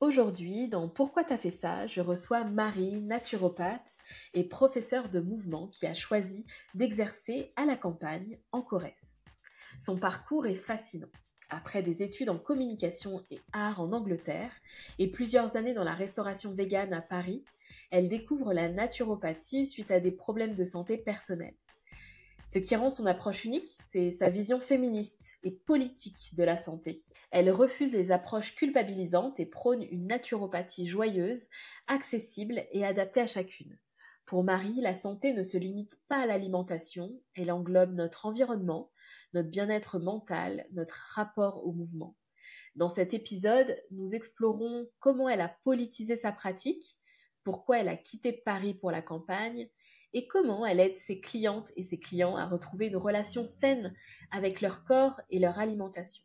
Aujourd'hui, dans Pourquoi t'as fait ça, je reçois Marie, naturopathe et professeure de mouvement qui a choisi d'exercer à la campagne en Corrèze. Son parcours est fascinant. Après des études en communication et art en Angleterre et plusieurs années dans la restauration végane à Paris, elle découvre la naturopathie suite à des problèmes de santé personnels. Ce qui rend son approche unique, c'est sa vision féministe et politique de la santé. Elle refuse les approches culpabilisantes et prône une naturopathie joyeuse, accessible et adaptée à chacune. Pour Marie, la santé ne se limite pas à l'alimentation, elle englobe notre environnement, notre bien-être mental, notre rapport au mouvement. Dans cet épisode, nous explorons comment elle a politisé sa pratique, pourquoi elle a quitté Paris pour la campagne et comment elle aide ses clientes et ses clients à retrouver une relation saine avec leur corps et leur alimentation.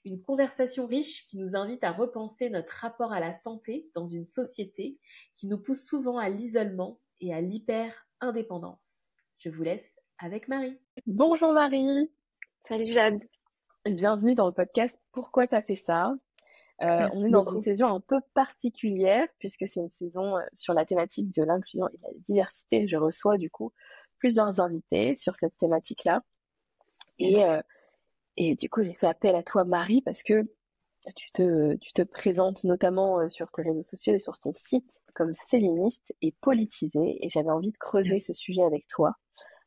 Une conversation riche qui nous invite à repenser notre rapport à la santé dans une société qui nous pousse souvent à l'isolement et à l'hyper-indépendance. Je vous laisse avec Marie. Bonjour Marie, Salut Jade, bienvenue dans le podcast Pourquoi t'as fait ça? On merci est dans une beaucoup. saison un peu particulière puisque c'est une saison sur la thématique de l'inclusion et de la diversité. Je reçois du coup plusieurs invités sur cette thématique-là. Et, Yes. euh, et du coup, j'ai fait appel à toi Marie parce que tu te présentes notamment sur tes réseaux sociaux et sur ton site comme féministe et politisée. Et j'avais envie de creuser ce Yes. sujet avec toi.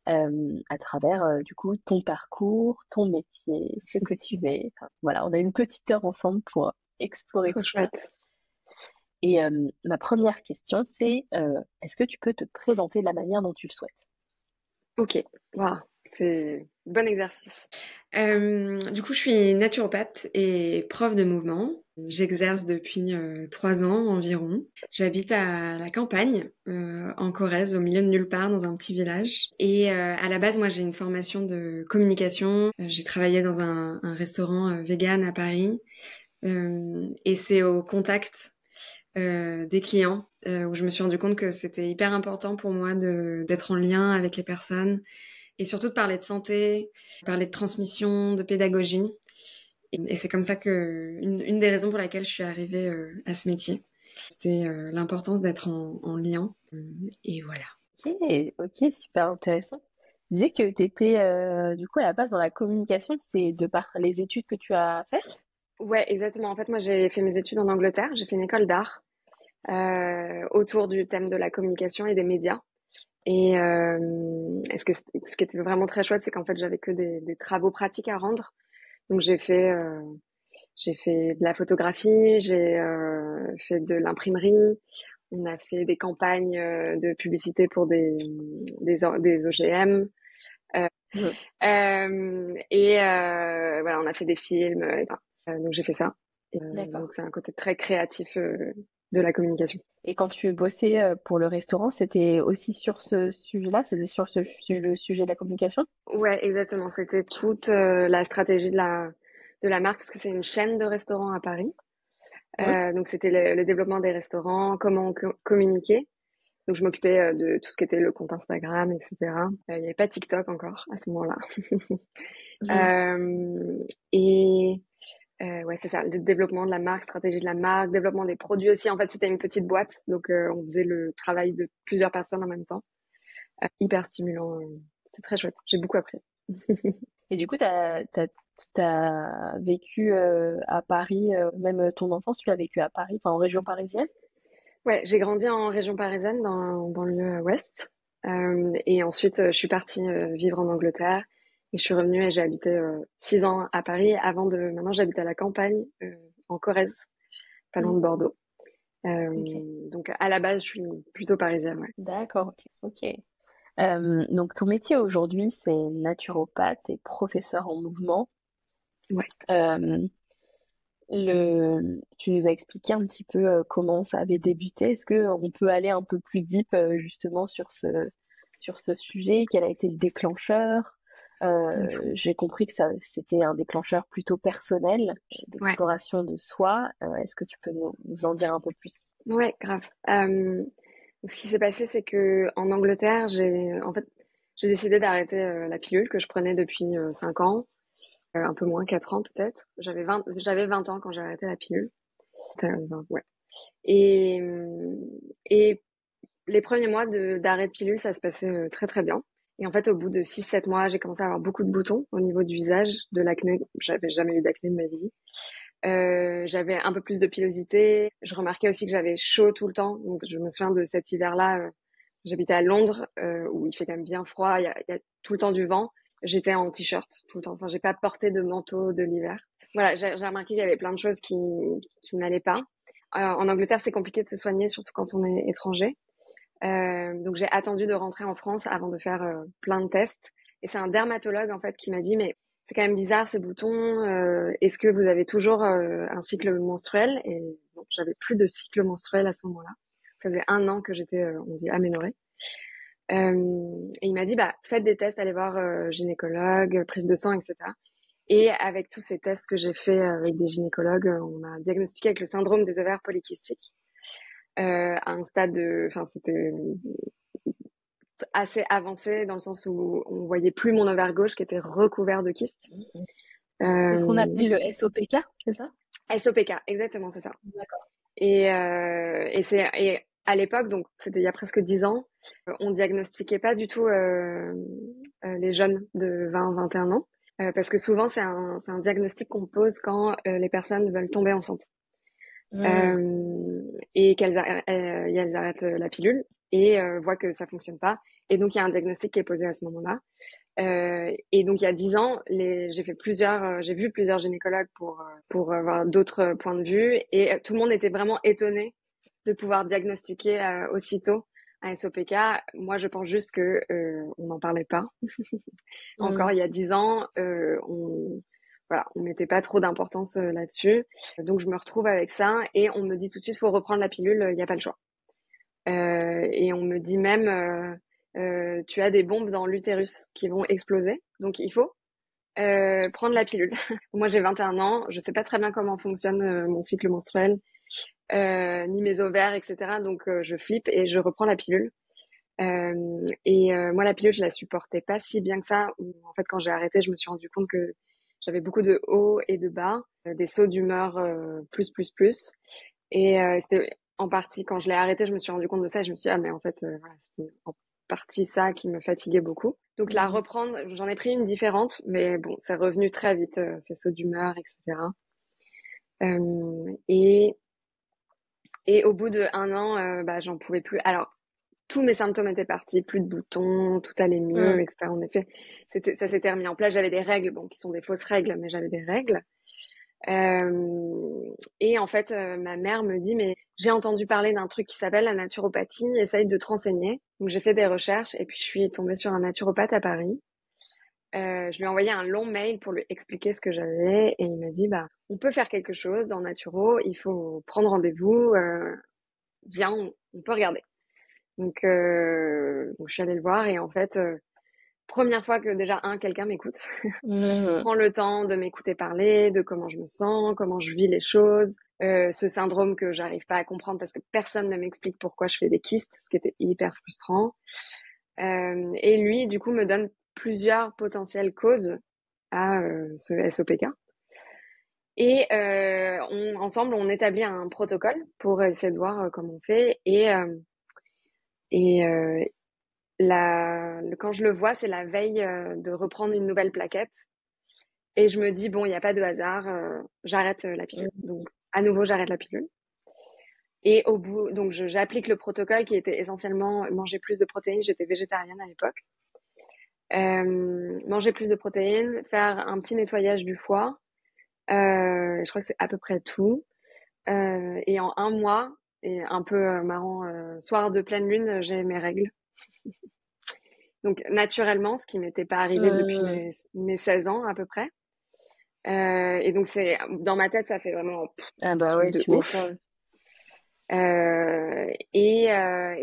À travers du coup ton parcours, ton métier, ce que tu es. Enfin, voilà, on a une petite heure ensemble pour explorer Trop tout ça. chouette. Et ma première question, c'est est-ce que tu peux te présenter de la manière dont tu le souhaites? Ok, wow, c'est bon exercice. Du coup, je suis naturopathe et prof de mouvement. J'exerce depuis 3 ans environ. J'habite à la campagne, en Corrèze, au milieu de nulle part, dans un petit village. Et à la base, moi, j'ai une formation de communication. J'ai travaillé dans un restaurant vegan à Paris. Et c'est au contact des clients où je me suis rendu compte que c'était hyper important pour moi d'être en lien avec les personnes et surtout de parler de santé, parler de transmission, de pédagogie. Et c'est comme ça que une des raisons pour laquelle je suis arrivée à ce métier, c'était l'importance d'être en lien. Et voilà. Ok, ok, super intéressant. Tu disais que tu étais du coup à la base dans la communication, c'est de par les études que tu as faites? Ouais, exactement. En fait, moi, j'ai fait mes études en Angleterre. J'ai fait une école d'art autour du thème de la communication et des médias. Et ce qui était vraiment très chouette, c'est qu'en fait, j'avais que des travaux pratiques à rendre. Donc, j'ai fait de la photographie, j'ai fait de l'imprimerie, on a fait des campagnes de publicité pour des OGM. Euh, Mhm. voilà, on a fait des films. Donc j'ai fait ça. D'accord. Donc c'est un côté très créatif de la communication. Et quand tu bossais pour le restaurant, c'était aussi sur ce sujet-là, c'était sur le sujet de la communication? Ouais, exactement. C'était toute la stratégie de la marque, parce que c'est une chaîne de restaurants à Paris. Mhm. Donc c'était le développement des restaurants, comment communiquer. Donc je m'occupais de tout ce qui était le compte Instagram, etc. Il n'y avait pas TikTok encore à ce moment-là. Mhm. Euh, et ouais, c'est ça, le développement de la marque, stratégie de la marque, développement des produits aussi. En fait, c'était une petite boîte, donc on faisait le travail de plusieurs personnes en même temps. Hyper stimulant. C'était très chouette. J'ai beaucoup appris. Et du coup, t'as vécu à Paris, même ton enfance, tu l'as vécu à Paris, enfin en région parisienne? Ouais, j'ai grandi en région parisienne, dans banlieue ouest. Et ensuite, je suis partie vivre en Angleterre. Et je suis revenue et j'ai habité 6 ans à Paris. Maintenant, j'habite à la campagne, en Corrèze, pas loin Mhm. de Bordeaux. Ok, Donc, à la base, je suis plutôt parisienne, ouais. d'accord, ok. Ok. Donc ton métier aujourd'hui, c'est naturopathe et professeur en mouvement. Ouais. Euh, tu nous as expliqué un petit peu comment ça avait débuté. Est-ce que on peut aller un peu plus deep justement sur ce sujet? Quel a été le déclencheur? J'ai compris que ça c'était un déclencheur plutôt personnel Ouais. d'exploration de soi. Est-ce que tu peux nous en dire un peu plus? Ouais, grave. Ce qui s'est passé, c'est que en Angleterre, j'ai décidé d'arrêter la pilule que je prenais depuis 5 ans, un peu moins, 4 ans peut-être. J'avais 20 ans quand j'ai arrêté la pilule. Ouais. Et, et les premiers mois d'arrêt de pilule, ça se passait très très bien. Et en fait, au bout de 6-7 mois, j'ai commencé à avoir beaucoup de boutons au niveau du visage, de l'acné. J'avais jamais eu d'acné de ma vie. J'avais un peu plus de pilosité. Je remarquais aussi que j'avais chaud tout le temps. Donc, je me souviens de cet hiver-là. J'habitais à Londres, où il fait quand même bien froid. Il y a tout le temps du vent. J'étais en t-shirt tout le temps. Enfin, j'ai pas porté de manteau de l'hiver. Voilà, j'ai remarqué qu'il y avait plein de choses qui n'allaient pas. En Angleterre, c'est compliqué de se soigner, surtout quand on est étranger. Donc j'ai attendu de rentrer en France avant de faire plein de tests. Et c'est un dermatologue en fait qui m'a dit mais c'est quand même bizarre ces boutons. Est-ce que vous avez toujours un cycle menstruel? Et donc j'avais plus de cycle menstruel à ce moment-là. Ça faisait 1 an que j'étais, on dit, aménorrhée. Et il m'a dit bah faites des tests, allez voir gynécologue, prise de sang, etc. Et avec tous ces tests que j'ai fait avec des gynécologues, on a diagnostiqué avec le syndrome des ovaires polykystiques. À un stade enfin c'était assez avancé dans le sens où on voyait plus mon ovaire gauche qui était recouvert de kystes. C'est ce qu'on appelle le SOPK, c'est ça? SOPK, exactement, c'est ça. D'accord. Et à l'époque, donc c'était il y a presque 10 ans, on diagnostiquait pas du tout les jeunes de 20-21 ans, parce que souvent c'est un diagnostic qu'on pose quand les personnes veulent tomber enceintes. Et qu'elles arrêtent la pilule et voient que ça fonctionne pas. Et donc, il y a un diagnostic qui est posé à ce moment-là. Et donc, il y a 10 ans, j'ai vu plusieurs gynécologues pour avoir d'autres points de vue. Et tout le monde était vraiment étonné de pouvoir diagnostiquer aussitôt un SOPK. Moi, je pense juste que on n'en parlait pas. Encore il y a 10 ans, on mettait pas trop d'importance là-dessus. Donc je me retrouve avec ça et on me dit tout de suite faut reprendre la pilule, il n'y a pas le choix. Et on me dit même tu as des bombes dans l'utérus qui vont exploser, donc il faut prendre la pilule. Moi j'ai 21 ans, je sais pas très bien comment fonctionne mon cycle menstruel, ni mes ovaires, etc. Donc je flippe et je reprends la pilule. Moi la pilule je la supportais pas si bien que ça. En fait quand j'ai arrêté je me suis rendu compte que j'avais beaucoup de hauts et de bas, des sauts d'humeur plus. Et c'était en partie, quand je l'ai arrêté, je me suis rendu compte de ça et je me suis dit, ah mais en fait, voilà, c'était en partie ça qui me fatiguait beaucoup. Donc la reprendre, j'en ai pris une différente, mais bon, c'est revenu très vite, ces sauts d'humeur, etc. Et au bout de 1 an, bah, j'en pouvais plus. Alors, tous mes symptômes étaient partis, plus de boutons, tout allait mieux, etc. En effet, ça s'était remis en place. J'avais des règles, bon, qui sont des fausses règles, mais j'avais des règles. Et en fait, ma mère me dit, mais j'ai entendu parler d'un truc qui s'appelle la naturopathie, essaye de te renseigner. Donc j'ai fait des recherches et puis je suis tombée sur un naturopathe à Paris. Je lui ai envoyé un long mail pour lui expliquer ce que j'avais et il m'a dit, bah, on peut faire quelque chose en naturo, il faut prendre rendez-vous, viens, on peut regarder. Donc je suis allée le voir et en fait, première fois que déjà quelqu'un m'écoute, prend le temps de m'écouter parler, de comment je me sens, comment je vis les choses, ce syndrome que j'arrive pas à comprendre parce que personne ne m'explique pourquoi je fais des kystes, ce qui était hyper frustrant. Et lui, du coup, me donne plusieurs potentielles causes à ce SOPK. Et ensemble, on établit un protocole pour essayer de voir comment on fait. Quand je le vois, c'est la veille de reprendre une nouvelle plaquette. Et je me dis, bon, il n'y a pas de hasard, j'arrête la pilule. Donc, à nouveau, j'arrête la pilule. Et au bout, donc, j'applique le protocole qui était essentiellement manger plus de protéines. J'étais végétarienne à l'époque. Manger plus de protéines, faire un petit nettoyage du foie. Je crois que c'est à peu près tout. Et en 1 mois, et un peu marrant, soir de pleine lune, j'ai mes règles. Donc, naturellement, ce qui m'était pas arrivé depuis mes 16 ans à peu près. Et donc dans ma tête, ça fait vraiment ah bah ouais, de tu ouf. Et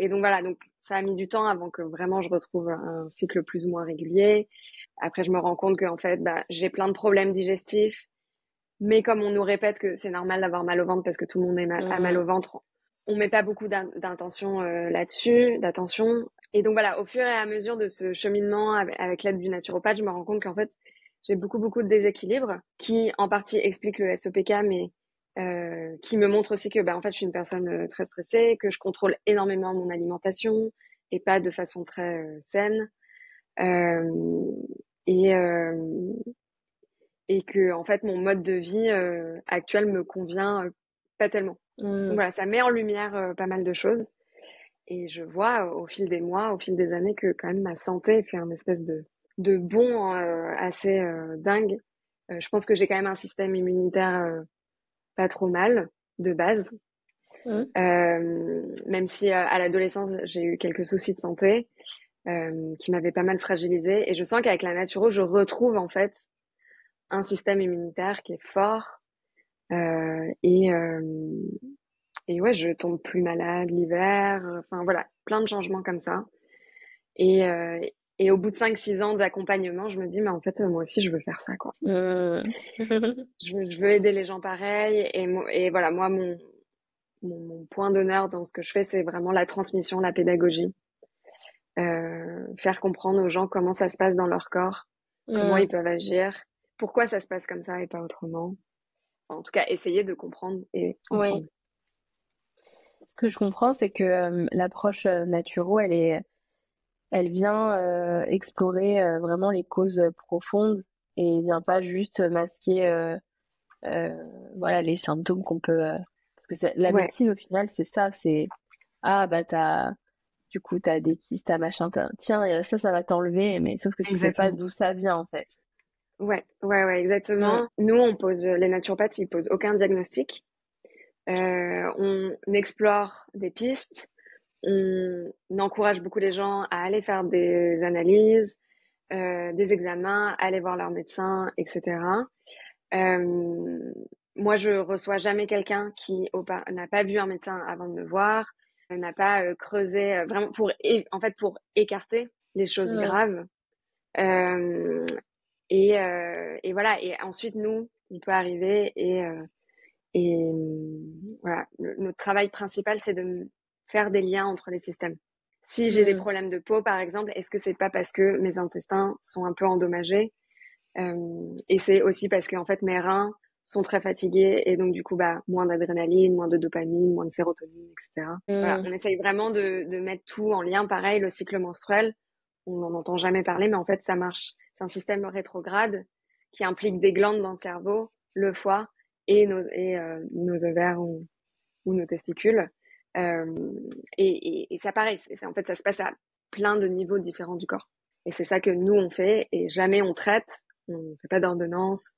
donc voilà, donc ça a mis du temps avant que vraiment je retrouve un cycle plus ou moins régulier. Après, je me rends compte qu'en fait, bah, j'ai plein de problèmes digestifs. Mais comme on nous répète que c'est normal d'avoir mal au ventre parce que tout le monde a mal au ventre, on met pas beaucoup d'intention là-dessus, d'attention. Et donc voilà, au fur et à mesure de ce cheminement avec l'aide du naturopathe, je me rends compte qu'en fait, j'ai beaucoup de déséquilibres qui en partie expliquent le SOPK, mais qui me montre aussi que en fait je suis une personne très stressée, que je contrôle énormément mon alimentation et pas de façon très saine, euh, et et que en fait mon mode de vie actuel me convient pas tellement. Donc voilà, ça met en lumière pas mal de choses. Et je vois au fil des mois, au fil des années, que quand même ma santé fait un espèce de bond assez dingue. Je pense que j'ai quand même un système immunitaire pas trop mal de base. Même si à l'adolescence, j'ai eu quelques soucis de santé qui m'avaient pas mal fragilisée. Et je sens qu'avec la naturo, je retrouve en fait un système immunitaire qui est fort. Euh, et, euh, et ouais, je tombe plus malade l'hiver. Enfin voilà, plein de changements comme ça. Et, euh, et au bout de 5-6 ans d'accompagnement, je me dis, mais en fait, moi aussi, je veux faire ça, quoi. Je veux aider les gens pareil. Et voilà, moi, mon point d'honneur dans ce que je fais, c'est vraiment la transmission, la pédagogie. Faire comprendre aux gens comment ça se passe dans leur corps, comment ils peuvent agir, pourquoi ça se passe comme ça et pas autrement. Enfin, en tout cas, essayer de comprendre et Oui. ensemble. Ce que je comprends, c'est que l'approche naturo, elle vient explorer vraiment les causes profondes et vient pas juste masquer euh, voilà, les symptômes qu'on peut. Parce que la Ouais, médecine, au final, c'est ça, c'est ah bah du coup t'as des kystes, t'as machin, tiens, ça va t'enlever, mais sauf que tu sais pas exactement. d'où ça vient en fait. Ouais, exactement. Nous, les naturopathes, ils posent aucun diagnostic. On explore des pistes, on encourage beaucoup les gens à aller faire des analyses, des examens, aller voir leur médecin, etc. Euh, Moi, je reçois jamais quelqu'un qui n'a pas vu un médecin avant de me voir, n'a pas creusé vraiment en fait, pour écarter les choses Ouais. graves. Euh, et voilà. Et ensuite, nous, on peut arriver et voilà, notre travail principal, c'est de faire des liens entre les systèmes. Si j'ai des Mm. problèmes de peau, par exemple, est-ce que c'est pas parce que mes intestins sont un peu endommagés et c'est aussi parce que en fait mes reins sont très fatigués et donc du coup moins d'adrénaline, moins de dopamine, moins de sérotonine, etc. Voilà, Mm. on essaye vraiment de mettre tout en lien. Pareil, le cycle menstruel, on n'en entend jamais parler, mais en fait ça marche. C'est un système rétrograde qui implique des glandes dans le cerveau, le foie nos ovaires ou nos testicules. Euh, et ça pareil, en fait ça se passe à plein de niveaux différents du corps. Et c'est ça que nous on fait et jamais on traite, on fait pas d'ordonnance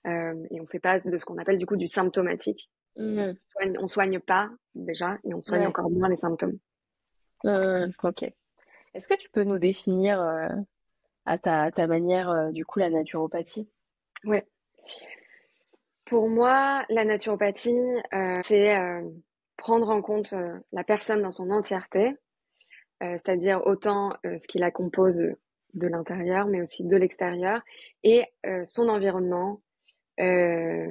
et on fait pas de ce qu'on appelle du coup du symptomatique. Mm. On soigne pas déjà et on soigne Ouais. encore moins les symptômes. Ok. Est-ce que tu peux nous définir à ta manière du coup la naturopathie? Ouais. Pour moi, la naturopathie, c'est prendre en compte la personne dans son entièreté, c'est-à-dire autant ce qui la compose de l'intérieur, mais aussi de l'extérieur, et son environnement, euh,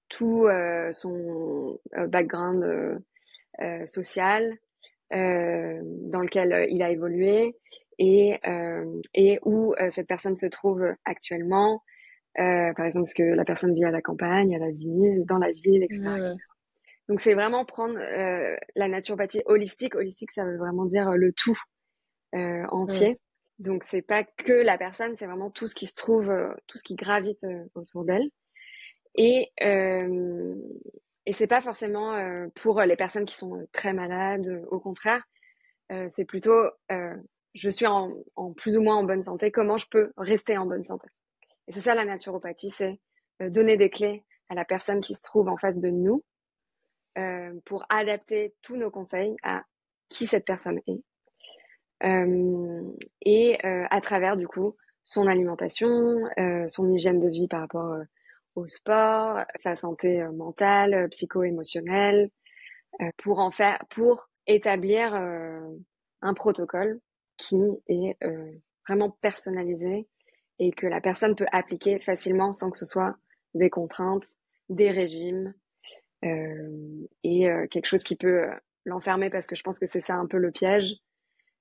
tout son background social dans lequel il a évolué et où cette personne se trouve actuellement. Par exemple, parce que la personne vit à la campagne, à la ville, dans la ville, etc. Mm. Donc c'est vraiment prendre la naturopathie holistique. Holistique, ça veut vraiment dire le tout Mm. entier. Donc c'est pas que la personne, c'est vraiment tout ce qui se trouve, tout ce qui gravite autour d'elle. Et et c'est pas forcément pour les personnes qui sont très malades. Au contraire, c'est plutôt je suis en plus ou moins en bonne santé. Comment je peux rester en bonne santé? Et c'est ça la naturopathie, c'est donner des clés à la personne qui se trouve en face de nous pour adapter tous nos conseils à qui cette personne est. À travers du coup son alimentation, son hygiène de vie par rapport au sport, sa santé mentale, psycho-émotionnelle, pour établir un protocole qui est vraiment personnalisé et que la personne peut appliquer facilement sans que ce soit des contraintes, des régimes quelque chose qui peut l'enfermer parce que je pense que c'est ça un peu le piège,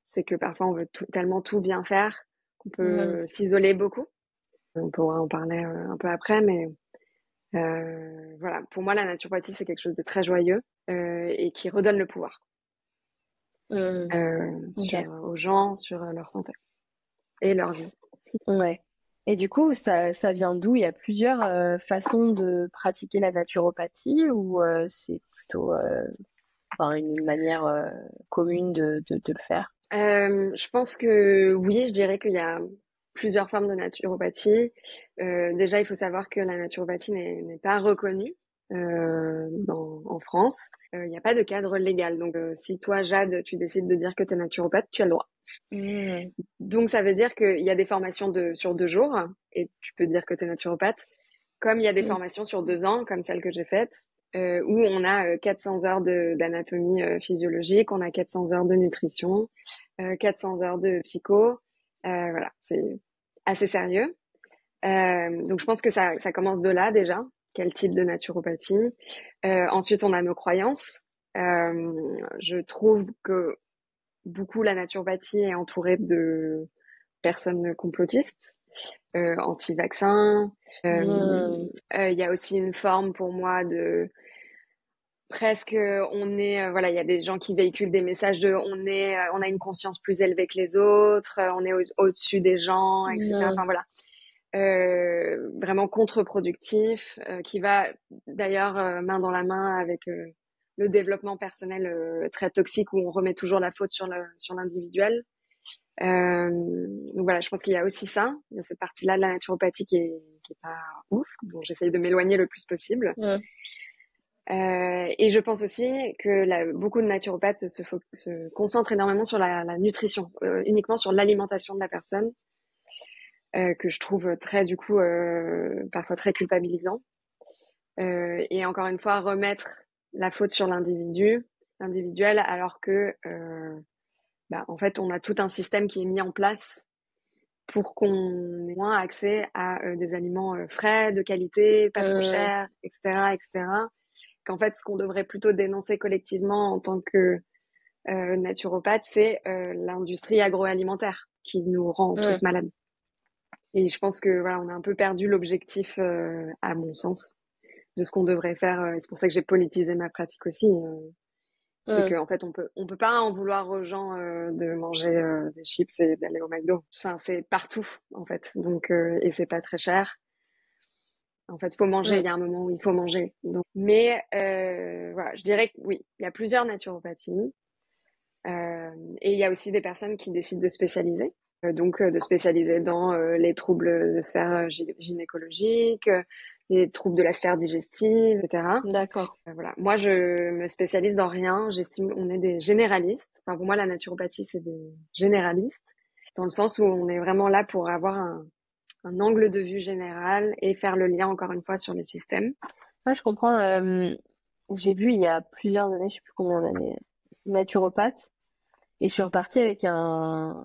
c'est que parfois on veut tellement tout bien faire qu'on Mm. peut s'isoler beaucoup. On pourra en parler un peu après, mais Voilà, pour moi, la naturopathie, c'est quelque chose de très joyeux et qui redonne le pouvoir Ok. aux gens, sur leur santé et leur vie. Ouais. Et du coup, ça vient d'où? Il y a plusieurs façons de pratiquer la naturopathie ou c'est plutôt enfin, une manière commune de le faire? Je pense que oui, je dirais qu'il y a plusieurs formes de naturopathie. Déjà, il faut savoir que la naturopathie n'est pas reconnue en France. Il n'y a pas de cadre légal. Donc, si toi, Jade, tu décides de dire que tu es naturopathe, tu as le droit. Mmh. Donc, ça veut dire qu'il y a des formations sur 2 jours et tu peux dire que tu es naturopathe. Comme il y a des Mm. formations sur 2 ans, comme celle que j'ai faite, où on a 400 heures d'anatomie physiologique, on a 400 heures de nutrition, 400 heures de psycho. Voilà, c'est assez sérieux. Donc je pense que ça commence de là déjà. Quel type de naturopathie? Ensuite, on a nos croyances. Je trouve que beaucoup la naturopathie est entourée de personnes complotistes, anti-vaccins. Mm. Il y a aussi une forme pour moi de presque on est voilà, il y a des gens qui véhiculent des messages de on a une conscience plus élevée que les autres, on est au-dessus des gens, etc. Mm. Enfin voilà, vraiment contre-productif, qui va d'ailleurs main dans la main avec le développement personnel très toxique où on remet toujours la faute sur l'individuel. Donc voilà, je pense qu'il y a aussi ça, il y a cette partie-là de la naturopathie qui est pas ouf, dont j'essaye de m'éloigner le plus possible. Mm. Et je pense aussi que beaucoup de naturopathes se concentrent énormément sur la nutrition, uniquement sur l'alimentation de la personne, que je trouve très, du coup, parfois très culpabilisant. Et encore une fois, remettre la faute sur l'individuel, alors que, en fait, on a tout un système qui est mis en place pour qu'on ait moins accès à des aliments frais, de qualité, pas trop Mm. chers, etc., etc. Qu'en fait, ce qu'on devrait plutôt dénoncer collectivement en tant que naturopathe, c'est l'industrie agroalimentaire qui nous rend tous Mm. malades. Et je pense que voilà, on a un peu perdu l'objectif, à mon sens, de ce qu'on devrait faire. Et c'est pour ça que j'ai politisé ma pratique aussi. C'est Mm. qu'en fait, on peut pas en vouloir aux gens de manger des chips et d'aller au McDo. Enfin, c'est partout en fait. Donc, et c'est pas très cher. En fait, il faut manger. Mm. Il y a un moment où il faut manger. Donc, mais voilà, je dirais que oui, il y a plusieurs naturopathies. Et il y a aussi des personnes qui décident de spécialiser. Donc, de spécialiser dans les troubles de sphère gynécologique, les troubles de la sphère digestive, etc. D'accord. Voilà. Moi, je me spécialise dans rien. J'estime on est des généralistes. Enfin, pour moi, la naturopathie, c'est des généralistes, dans le sens où on est vraiment là pour avoir un angle de vue général et faire le lien, encore une fois, sur les systèmes. Ouais, je comprends. J'ai vu il y a plusieurs années, je sais plus combien d'années, naturopathe, et je suis repartie avec un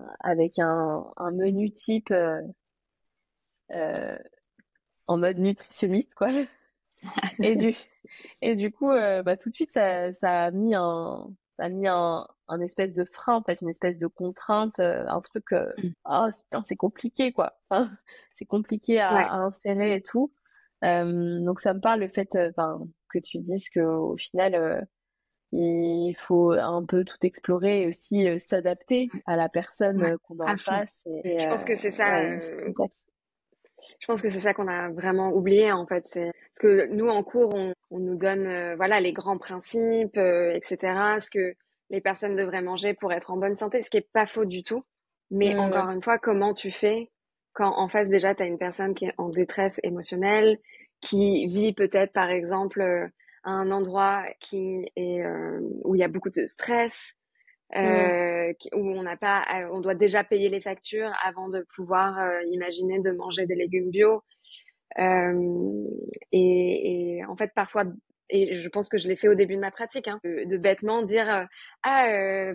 menu type euh, en mode nutritionniste, quoi. Et du et du coup, bah, tout de suite, ça a mis un espèce de frein, en fait, une espèce de contrainte, un truc, ah, putain, c'est compliqué, quoi. Enfin, c'est compliqué Ouais, à insérer et tout. Donc ça me parle le fait, enfin, que tu dises que au final, il faut un peu tout explorer et aussi s'adapter à la personne ouais, qu'on a à en fond. face et Je pense que c'est ça. ouais, ce contexte. Je pense que c'est ça qu'on a vraiment oublié en fait. C'est parce que nous en cours, on nous donne voilà les grands principes, etc. Ce que les personnes devraient manger pour être en bonne santé, ce qui est pas faux du tout. Mais Mm. encore une fois, comment tu fais quand en face déjà tu as une personne qui est en détresse émotionnelle, qui vit peut-être par exemple à un endroit qui est où il y a beaucoup de stress, Mm. où on n'a pas, on doit déjà payer les factures avant de pouvoir imaginer de manger des légumes bio. Et en fait, parfois, et je pense que je l'ai fait au début de ma pratique, hein, de bêtement dire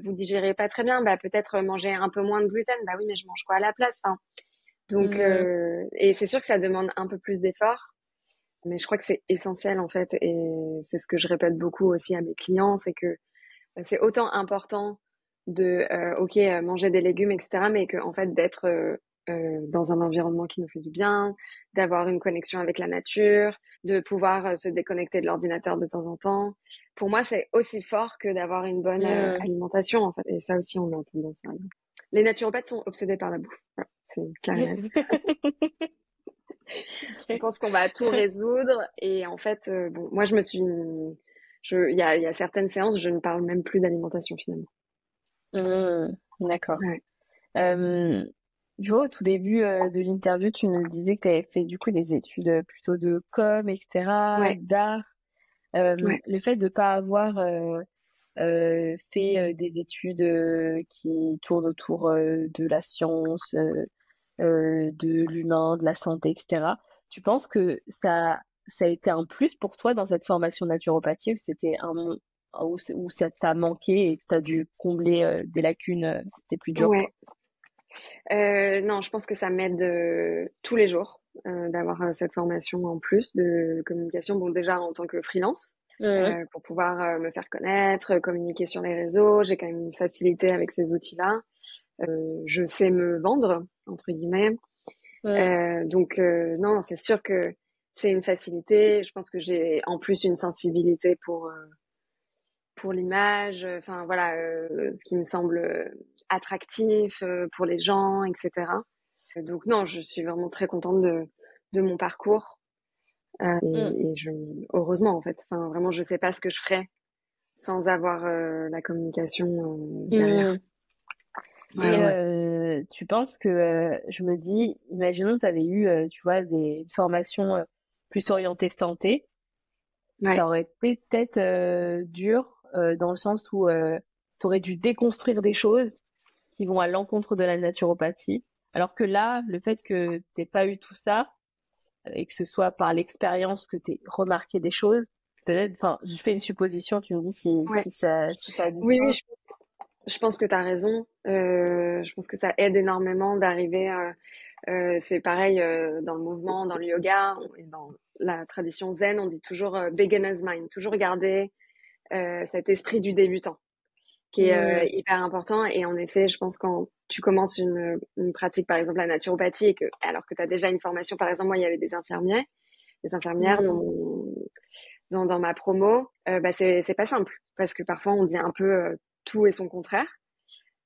vous digérez pas très bien, bah peut-être manger un peu moins de gluten. Bah oui, mais je mange quoi à la place? Enfin, donc, Mm. et c'est sûr que ça demande un peu plus d'efforts, mais je crois que c'est essentiel en fait, et c'est ce que je répète beaucoup aussi à mes clients, c'est que c'est autant important de ok manger des légumes etc mais que en fait d'être dans un environnement qui nous fait du bien, d'avoir une connexion avec la nature, de pouvoir se déconnecter de l'ordinateur de temps en temps. Pour moi, c'est aussi fort que d'avoir une bonne alimentation, en fait. Et ça aussi, on a tendance à... Les naturopathes sont obsédés par la bouffe. Voilà, c'est clair et net. Je pense qu'on va tout résoudre. Et en fait, bon, moi, il y a certaines séances, je ne parle même plus d'alimentation, finalement. D'accord. Ouais. Je vois, au tout début de l'interview, tu nous disais que tu avais fait du coup des études plutôt de com, etc., Ouais. d'art. Le fait de ne pas avoir fait des études qui tournent autour de la science, de l'humain, de la santé, etc., tu penses que ça a été un plus pour toi dans cette formation naturopathie, ou c'était où ça t'a manqué et tu as dû combler des lacunes des plus dures, Ouais. quoi. Non, je pense que ça m'aide tous les jours d'avoir cette formation en plus de communication. Bon, déjà en tant que freelance, pour pouvoir me faire connaître, communiquer sur les réseaux. J'ai quand même une facilité avec ces outils-là. Je sais me vendre, entre guillemets. Donc, non, c'est sûr que c'est une facilité. Je pense que j'ai en plus une sensibilité pour l'image, enfin voilà, ce qui me semble attractif pour les gens, etc. Donc non, je suis vraiment très contente de mon parcours et heureusement en fait. Enfin vraiment, je sais pas ce que je ferais sans avoir la communication derrière. Et tu penses que, je me dis, imaginons que tu avais eu, tu vois, des formations plus orientées santé, ça aurait été peut-être dur dans le sens où tu aurais dû déconstruire des choses qui vont à l'encontre de la naturopathie. Alors que là, le fait que t'aies pas eu tout ça, et que ce soit par l'expérience que t'aies remarqué des choses, peut-être, enfin, je fais une supposition, tu me dis si ça a du Oui, sens. je pense que tu as raison. Je pense que ça aide énormément d'arriver. C'est pareil dans le mouvement, dans le yoga et dans la tradition zen, on dit toujours beginner's mind, toujours garder cet esprit du débutant qui est hyper important. Et en effet, je pense quand tu commences une pratique, par exemple la naturopathie, et alors que tu as déjà une formation, par exemple, moi, il y avait des infirmières dans ma promo, bah c'est pas simple parce que parfois on dit un peu tout et son contraire.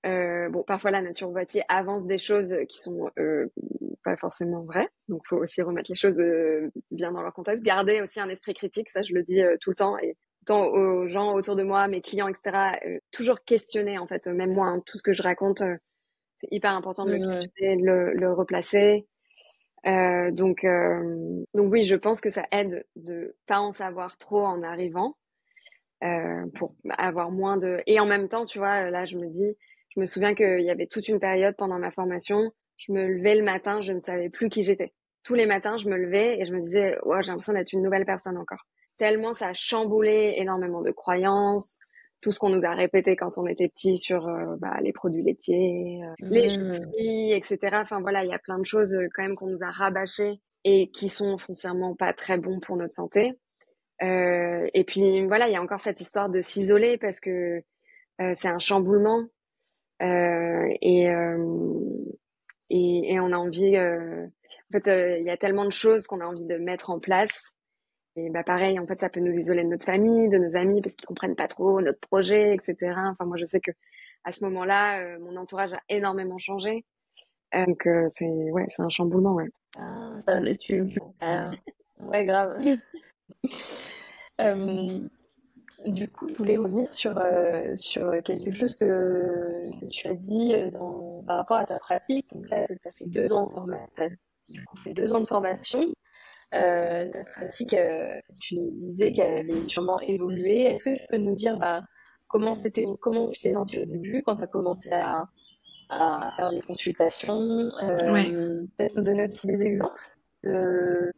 Bon, parfois la naturopathie avance des choses qui sont pas forcément vraies, donc faut aussi remettre les choses bien dans leur contexte, garder aussi un esprit critique, ça je le dis tout le temps et tant aux gens autour de moi, mes clients, etc. Toujours questionner en fait, même moi, hein, tout ce que je raconte, c'est hyper important de le questionner, de le replacer. Donc oui, je pense que ça aide de pas en savoir trop en arrivant pour avoir moins de... Et en même temps, tu vois, là, je me souviens qu'il y avait toute une période pendant ma formation, je me levais le matin, je ne savais plus qui j'étais. Tous les matins, je me levais et je me disais, ouais, j'ai l'impression d'être une nouvelle personne encore. Tellement ça a chamboulé énormément de croyances, tout ce qu'on nous a répété quand on était petit sur les produits laitiers, les jus de fruits, etc. Enfin voilà, il y a plein de choses quand même qu'on nous a rabâchées et qui sont foncièrement pas très bons pour notre santé. Et puis voilà, il y a encore cette histoire de s'isoler parce que c'est un chamboulement et on a envie. En fait, il y a tellement de choses qu'on a envie de mettre en place. Et bah pareil, en fait, ça peut nous isoler de notre famille, de nos amis, parce qu'ils comprennent pas trop notre projet, etc. Enfin, moi, je sais que à ce moment-là, mon entourage a énormément changé. Donc c'est un chamboulement, ouais. Ah, ça le tue. Ouais, grave. Du coup, je voulais revenir sur quelque chose que tu as dit par rapport à ta pratique. Donc là, tu as fait 2 ans de formation. Fait 2 ans de formation. Ta pratique, tu nous disais qu'elle avait sûrement évolué. Est-ce que tu peux nous dire comment tu t'es sentie au début, quand tu as commencé à faire des consultations, peut-être nous donner aussi des exemples de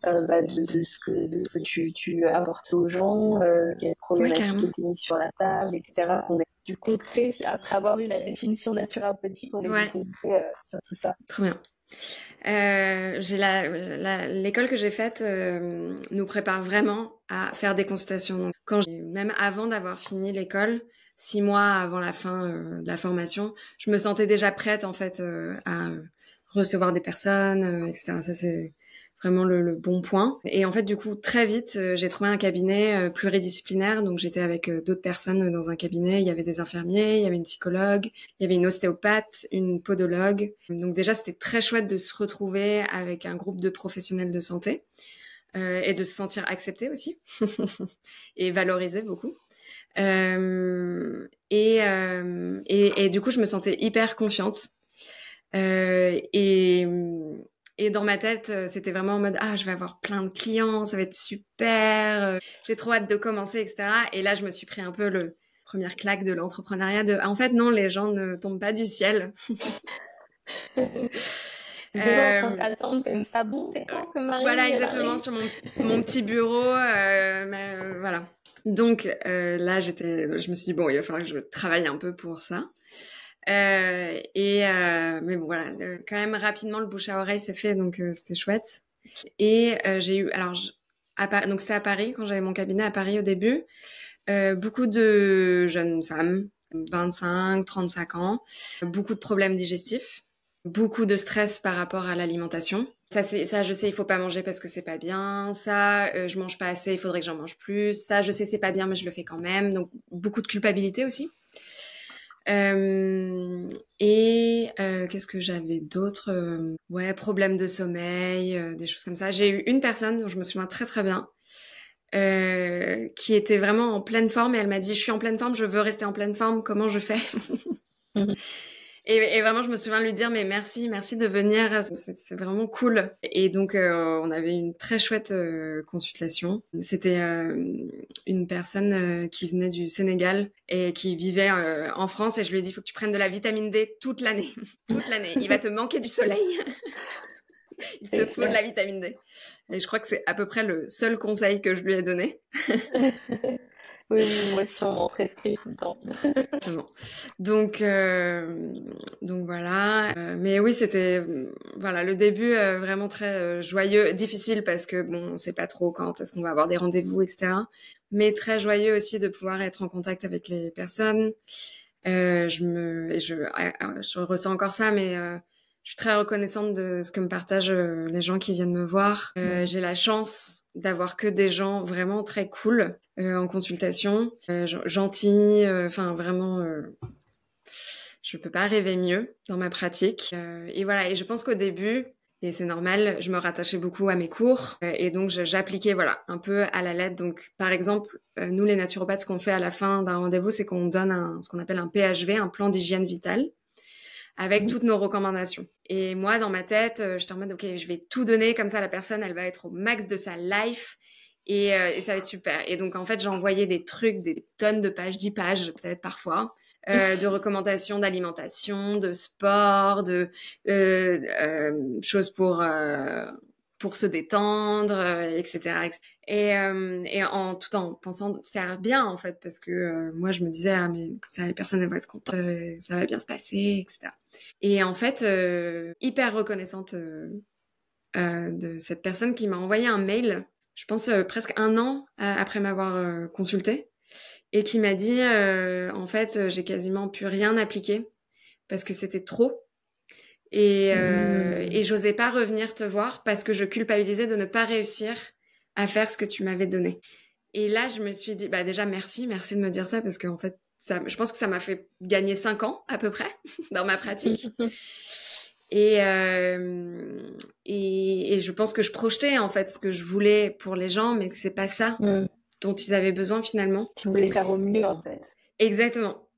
ce que tu apportes aux gens, quelles problématiques étaient mises sur la table, etc. On est du concret, après avoir eu la définition naturopathique, on est du concret sur tout ça. Trop bien. L'école que j'ai faite nous prépare vraiment à faire des consultations. Donc, même avant d'avoir fini l'école, 6 mois avant la fin de la formation, je me sentais déjà prête en fait à recevoir des personnes, etc. Ça, c'est vraiment le bon point. Et en fait, du coup, très vite, j'ai trouvé un cabinet pluridisciplinaire. Donc, j'étais avec d'autres personnes dans un cabinet. Il y avait des infirmiers, il y avait une psychologue, il y avait une ostéopathe, une podologue. Donc déjà, c'était très chouette de se retrouver avec un groupe de professionnels de santé et de se sentir accepté aussi et valorisé beaucoup. Et du coup, je me sentais hyper confiante. Et dans ma tête, c'était vraiment en mode ah, je vais avoir plein de clients, ça va être super, j'ai trop hâte de commencer, etc. Et là, je me suis pris un peu le première claque de l'entrepreneuriat de en fait non, les gens ne tombent pas du ciel. Les gens sont attendent comme ça, bon, c'est quand que Marie voilà, exactement, sur mon petit bureau, voilà. Donc là, je me suis dit bon, il va falloir que je travaille un peu pour ça. Mais bon voilà, quand même rapidement le bouche à oreille s'est fait, donc c'était chouette. Et j'ai eu, alors donc c'est à Paris quand j'avais mon cabinet à Paris au début, beaucoup de jeunes femmes, 25, 35 ans, beaucoup de problèmes digestifs, beaucoup de stress par rapport à l'alimentation. Ça, je sais, il faut pas manger parce que c'est pas bien. Ça, je mange pas assez, il faudrait que j'en mange plus. Ça, je sais, c'est pas bien, mais je le fais quand même. Donc beaucoup de culpabilité aussi. Qu'est-ce que j'avais d'autre ouais, problème de sommeil, des choses comme ça. J'ai eu une personne dont je me souviens très très bien, qui était vraiment en pleine forme et elle m'a dit je suis en pleine forme, je veux rester en pleine forme, comment je fais? Et vraiment, je me souviens de lui dire, mais merci de venir, c'est vraiment cool. Et donc, on avait une très chouette consultation. C'était une personne qui venait du Sénégal et qui vivait en France. Et je lui ai dit, il faut que tu prennes de la vitamine D toute l'année. Toute l'année. Il va te manquer du soleil. Il te faut de la vitamine D. Et je crois que c'est à peu près le seul conseil que je lui ai donné. Oui, moi aussi, on m'en prescrit tout le temps. Exactement. Donc voilà. Mais oui, c'était voilà le début vraiment très joyeux, difficile parce que bon, on sait pas trop quand est-ce qu'on va avoir des rendez-vous, etc. Mais très joyeux aussi de pouvoir être en contact avec les personnes. Je ressens encore ça, mais je suis très reconnaissante de ce que me partagent les gens qui viennent me voir. J'ai la chance d'avoir que des gens vraiment très cool en consultation, gentils, enfin vraiment, je peux pas rêver mieux dans ma pratique. Et voilà, et je pense qu'au début, et c'est normal, je me rattachais beaucoup à mes cours et donc j'appliquais voilà un peu à la lettre. Donc par exemple, nous les naturopathes, ce qu'on fait à la fin d'un rendez-vous, c'est qu'on donne ce qu'on appelle un PHV, un plan d'hygiène vitale, avec toutes nos recommandations. Et moi, dans ma tête, j'étais en mode, ok, je vais tout donner, comme ça la personne, elle va être au max de sa life, et ça va être super. Et donc, en fait, j'envoyais des trucs, des tonnes de pages, 10 pages peut-être parfois, de recommandations d'alimentation, de sport, de choses pour se détendre, etc. Et tout en pensant faire bien, en fait, parce que moi, je me disais, ah, mais comme ça, les personnes, elles vont être contentes, ça va bien se passer, etc. Et en fait, hyper reconnaissante de cette personne qui m'a envoyé un mail, je pense presque un an après m'avoir consultée, et qui m'a dit, en fait, j'ai quasiment plus rien appliqué parce que c'était trop. Et j'osais pas revenir te voir parce que je culpabilisais de ne pas réussir à faire ce que tu m'avais donné. Et là, je me suis dit, bah déjà, merci de me dire ça parce qu'en fait, je pense que ça m'a fait gagner 5 ans à peu près dans ma pratique. Et je pense que je projetais en fait ce que je voulais pour les gens, mais que c'est pas ça dont ils avaient besoin finalement. Tu voulais faire au mieux en fait. Exactement.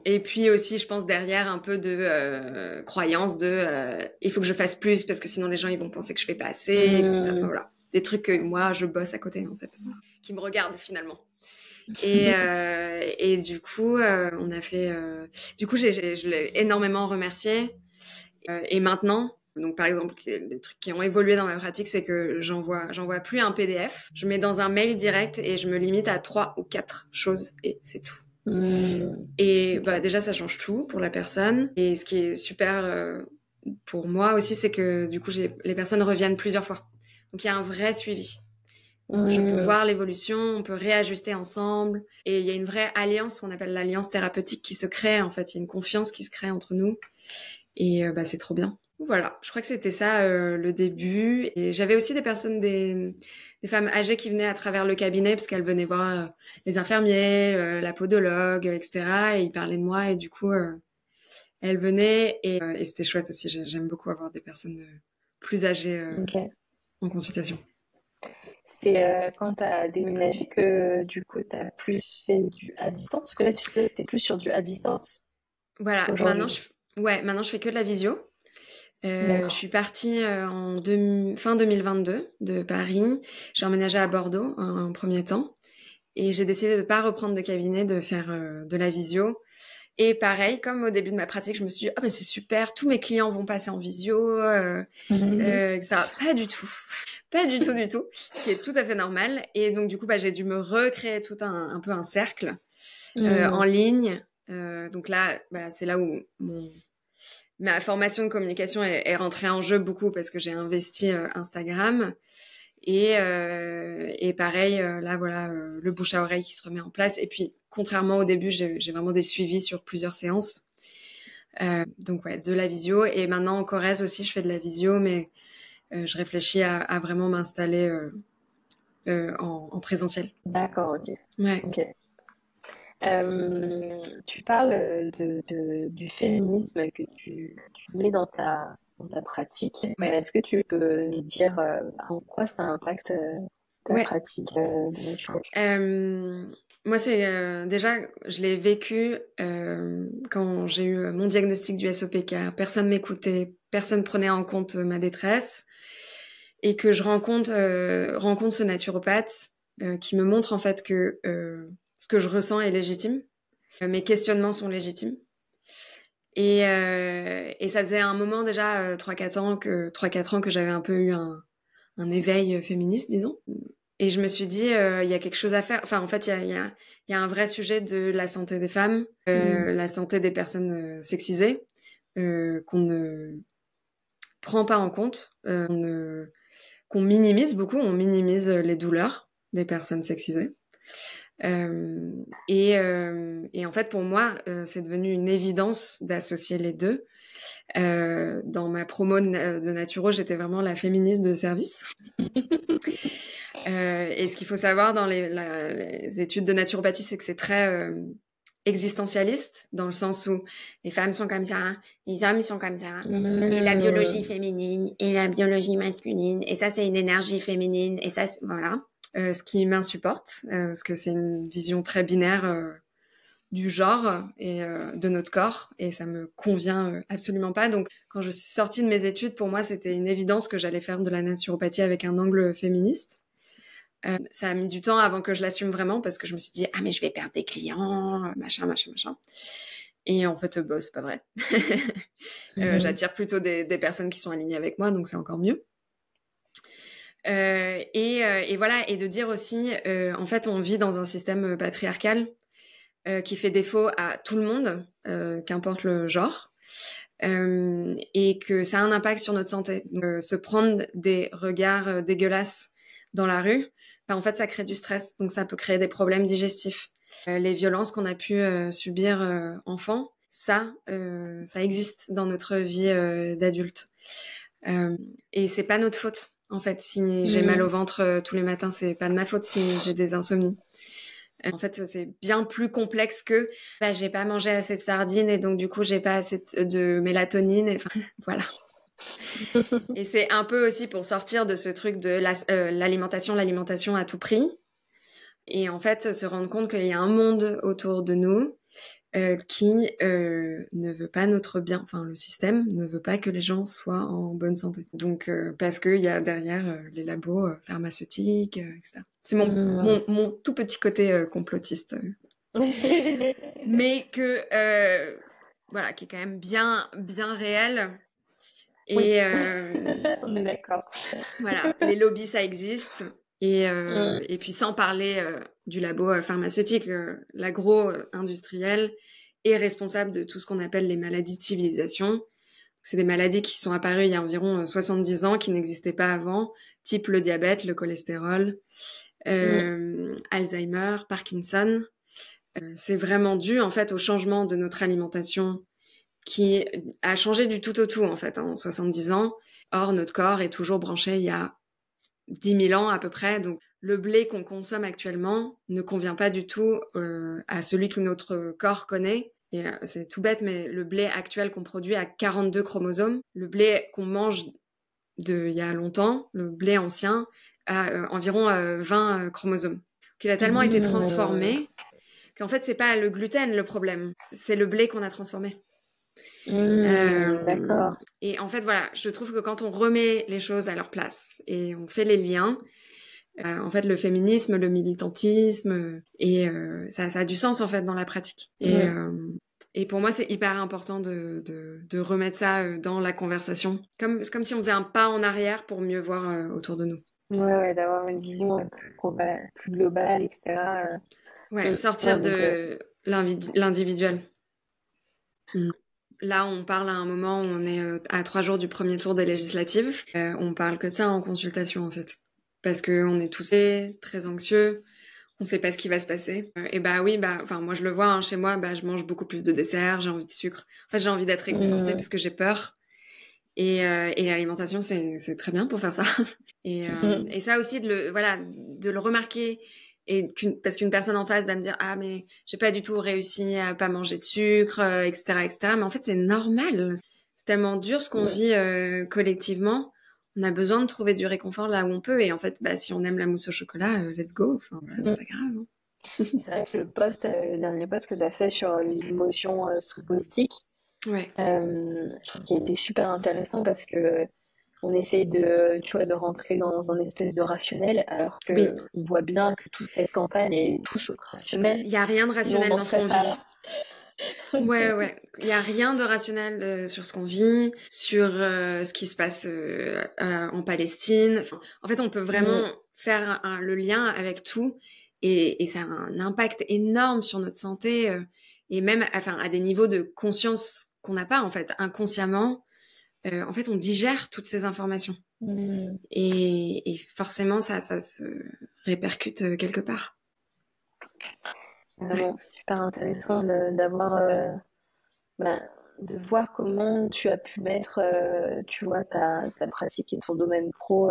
Et puis aussi, je pense derrière un peu de croyance de il faut que je fasse plus parce que sinon les gens ils vont penser que je fais pas assez, etc. Enfin, voilà, des trucs que moi je bosse à côté en fait, qui me regardent finalement. Et du coup, on a fait. Du coup, je l'ai énormément remercié. Et maintenant, donc par exemple, des trucs qui ont évolué dans ma pratique, c'est que j'envoie plus un PDF. Je mets dans un mail direct et je me limite à 3 ou 4 choses et c'est tout. Et bah déjà ça change tout pour la personne, et ce qui est super pour moi aussi, c'est que du coup les personnes reviennent plusieurs fois, donc il y a un vrai suivi. Je peux voir l'évolution, on peut réajuster ensemble, et il y a une vraie alliance qu'on appelle l'alliance thérapeutique qui se crée en fait. Il y a une confiance qui se crée entre nous, et bah c'est trop bien. Voilà, je crois que c'était ça le début. Et j'avais aussi des femmes âgées qui venaient à travers le cabinet parce qu'elles venaient voir les infirmiers, la podologue, etc. Et ils parlaient de moi et du coup, elles venaient et c'était chouette aussi. J'aime beaucoup avoir des personnes plus âgées Ok. en consultation. C'est quand tu as déménagé que du coup tu as plus fait du à distance, parce que là tu sais, tu es plus sur du à distance Voilà, aujourd'hui. maintenant je fais que de la visio. Je D'accord. suis partie fin 2022 de Paris. J'ai emménagé à Bordeaux en premier temps. Et j'ai décidé de pas reprendre de cabinet, de faire de la visio. Et pareil, comme au début de ma pratique, je me suis dit, ah ben c'est super, tous mes clients vont passer en visio, etc. Pas du tout. Pas du tout, du tout. Ce qui est tout à fait normal. Et donc, du coup, j'ai dû me recréer tout un peu un cercle en ligne. Donc là, c'est là où ma formation de communication est rentrée en jeu beaucoup parce que j'ai investi Instagram. Et pareil, là, voilà, le bouche à oreille qui se remet en place. Et puis, contrairement au début, j'ai vraiment des suivis sur plusieurs séances. Donc, ouais, de la visio. Et maintenant, en Corrèze aussi, je fais de la visio, mais je réfléchis à vraiment m'installer en présentiel. D'accord, ok. Ouais. Ok. Tu parles du féminisme que tu mets dans ta pratique. Ouais. Est-ce que tu peux nous dire en quoi ça impacte ta Ouais. pratique de naturopathie? Moi, c'est déjà, je l'ai vécu quand j'ai eu mon diagnostic du SOPK. Personne m'écoutait, personne prenait en compte ma détresse, et que je rencontre ce naturopathe qui me montre en fait que ce que je ressens est légitime, mes questionnements sont légitimes. Et ça faisait un moment déjà 3-4 ans que j'avais un peu eu un éveil féministe, disons. Et je me suis dit, il y a quelque chose à faire. Enfin, en fait, il y a un vrai sujet de la santé des femmes, la santé des personnes sexisées, qu'on ne prend pas en compte, qu'on minimise beaucoup. On minimise les douleurs des personnes sexisées. Et en fait, pour moi, c'est devenu une évidence d'associer les deux. Dans ma promo de Naturo, j'étais vraiment la féministe de service. Et ce qu'il faut savoir dans les études de naturopathie, c'est que c'est très existentialiste, dans le sens où les femmes sont comme ça, les hommes ils sont comme ça, et la biologie féminine, et la biologie masculine, et ça c'est une énergie féminine, et ça, voilà. Ce qui m'insupporte, parce que c'est une vision très binaire du genre et de notre corps, et ça me convient absolument pas. Donc quand je suis sortie de mes études, pour moi c'était une évidence que j'allais faire de la naturopathie avec un angle féministe. Ça a mis du temps avant que je l'assume vraiment, parce que je me suis dit, ah mais je vais perdre des clients, machin. Et en fait, c'est pas vrai. J'attire plutôt des personnes qui sont alignées avec moi, donc c'est encore mieux. Et voilà, et de dire aussi, en fait, on vit dans un système patriarcal qui fait défaut à tout le monde, qu'importe le genre, et que ça a un impact sur notre santé. Donc, se prendre des regards dégueulasses dans la rue, en fait, ça crée du stress, donc ça peut créer des problèmes digestifs. Les violences qu'on a pu subir enfant, ça existe dans notre vie d'adulte. Et c'est pas notre faute. En fait, si j'ai mal au ventre tous les matins, c'est pas de ma faute si j'ai des insomnies. En fait, c'est bien plus complexe que j'ai pas mangé assez de sardines et donc du coup j'ai pas assez de mélatonine. Enfin, voilà. Et c'est un peu aussi pour sortir de ce truc de l'alimentation à tout prix. Et en fait, se rendre compte qu'il y a un monde autour de nous qui ne veut pas notre bien. Enfin, le système ne veut pas que les gens soient en bonne santé. Donc, parce qu'il y a derrière les labos pharmaceutiques, etc. C'est mon tout petit côté complotiste. Mais que, voilà, qui est quand même bien réel. Et on est d'accord. voilà, les lobbies, ça existe. Et puis sans parler du labo pharmaceutique, l'agro-industriel est responsable de tout ce qu'on appelle les maladies de civilisation. C'est des maladies qui sont apparues il y a environ 70 ans, qui n'existaient pas avant, type le diabète, le cholestérol, Alzheimer, Parkinson. C'est vraiment dû en fait au changement de notre alimentation qui a changé du tout au tout, en fait, en 70 ans. Or, notre corps est toujours branché il y a 10 000 ans à peu près. Donc, le blé qu'on consomme actuellement ne convient pas du tout à celui que notre corps connaît. Et c'est tout bête, mais le blé actuel qu'on produit a 42 chromosomes. Le blé qu'on mange il y a longtemps, le blé ancien, a environ 20 chromosomes. Donc, il a tellement été transformé qu'en fait, c'est pas le gluten le problème, c'est le blé qu'on a transformé. D'accord. Et en fait, voilà, je trouve que quand on remet les choses à leur place et on fait les liens, en fait, le féminisme, le militantisme, et ça a du sens en fait dans la pratique. Et pour moi, c'est hyper important de remettre ça dans la conversation, comme si on faisait un pas en arrière pour mieux voir autour de nous. Ouais, d'avoir une vision plus globale, etc. Ouais, sortir de l'individuel. Là, on parle à un moment où on est à 3 jours du premier tour des législatives. On parle que de ça en consultation, en fait. Parce qu'on est tous très anxieux, on sait pas ce qui va se passer. Et oui, enfin moi je le vois, hein, chez moi, je mange beaucoup plus de desserts, j'ai envie de sucre. En fait, j'ai envie d'être réconfortée parce que j'ai peur. Et l'alimentation, c'est très bien pour faire ça. Et ça aussi, de le remarquer. Parce qu'une personne en face va me dire mais j'ai pas du tout réussi à pas manger de sucre, etc. Mais en fait c'est normal, c'est tellement dur ce qu'on vit collectivement. On a besoin de trouver du réconfort là où on peut, et en fait si on aime la mousse au chocolat, let's go, enfin voilà, c'est pas grave, hein. C'est vrai que le dernier post que tu as fait sur l'émotion sous politique, ouais. Je trouve qu'il a été super intéressant parce que on essaie de rentrer dans un espèce de rationnel, alors que on voit bien que toute cette campagne est tout sauf rationnelle. Il y a rien de rationnel dans ce qu'on vit. Ouais. Il y a rien de rationnel sur ce qu'on vit, sur ce qui se passe en Palestine. Enfin, en fait, on peut vraiment faire le lien avec tout, et ça a un impact énorme sur notre santé, et même à des niveaux de conscience qu'on n'a pas, en fait, inconsciemment. En fait, on digère toutes ces informations. Et forcément, ça se répercute quelque part. Vraiment super intéressant de voir comment tu as pu mettre, tu vois, ta pratique et ton domaine pro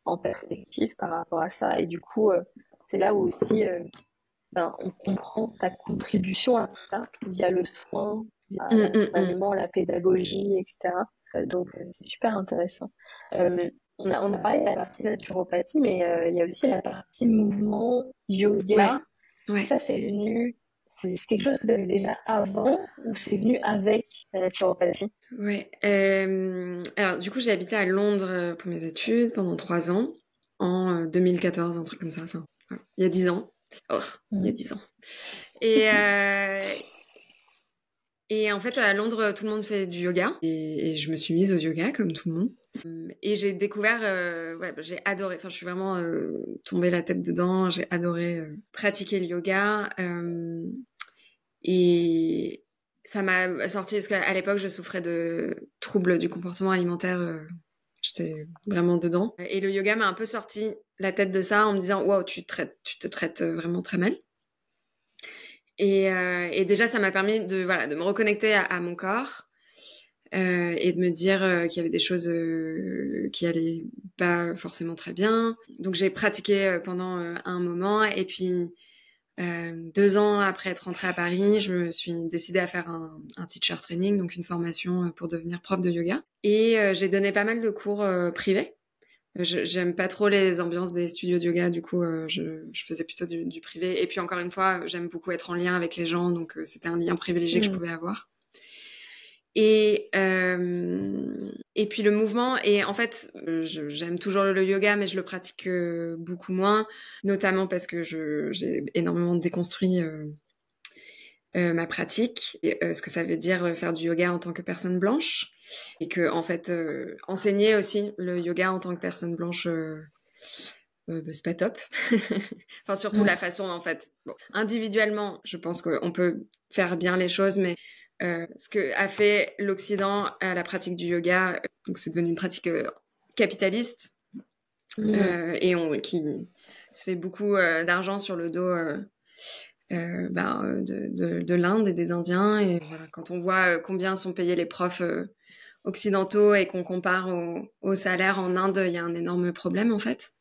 en perspective par rapport à ça. Et du coup, c'est là où aussi on comprend ta contribution à tout ça via le soin, via l'accompagnement, la pédagogie, etc. Donc, c'est super intéressant. On a parlé de la partie naturopathie, mais il y a aussi la partie mouvement, yoga. Ouais. Ça, c'est quelque chose que vous avez déjà avant, ou c'est venu avec la naturopathie? Ouais. Alors, du coup, j'ai habité à Londres pour mes études pendant 3 ans, en 2014, un truc comme ça. Enfin, voilà. Il y a 10 ans. Il y a 10 ans. Et en fait, à Londres, tout le monde fait du yoga. Et je me suis mise au yoga, comme tout le monde. Et j'ai découvert... j'ai adoré. Enfin, je suis vraiment tombée la tête dedans. J'ai adoré pratiquer le yoga. Et ça m'a sorti... Parce qu'à l'époque, je souffrais de troubles du comportement alimentaire. J'étais vraiment dedans. Et le yoga m'a un peu sorti la tête de ça en me disant « Wow, tu te traites vraiment très mal ». Et déjà, ça m'a permis de me reconnecter à mon corps, et de me dire qu'il y avait des choses qui allaient pas forcément très bien. Donc j'ai pratiqué pendant un moment, et puis 2 ans après être rentrée à Paris, je me suis décidée à faire un teacher training, donc une formation pour devenir prof de yoga. Et j'ai donné pas mal de cours privés. J'aime pas trop les ambiances des studios de yoga, du coup je faisais plutôt du privé. Et puis encore une fois, j'aime beaucoup être en lien avec les gens, donc c'était un lien privilégié que je pouvais avoir. Et puis le mouvement, et en fait j'aime toujours le yoga, mais je le pratique beaucoup moins, notamment parce que j'ai énormément déconstruit ma pratique, et ce que ça veut dire faire du yoga en tant que personne blanche, et que en fait enseigner aussi le yoga en tant que personne blanche, c'est pas top. Enfin, surtout la façon, en fait. Bon, individuellement, je pense qu'on peut faire bien les choses, mais ce que a fait l'Occident à la pratique du yoga, donc c'est devenu une pratique capitaliste, et qui se fait beaucoup d'argent sur le dos de l'Inde et des Indiens. Et voilà, quand on voit combien sont payés les profs occidentaux et qu'on compare au salaire en Inde, il y a un énorme problème en fait.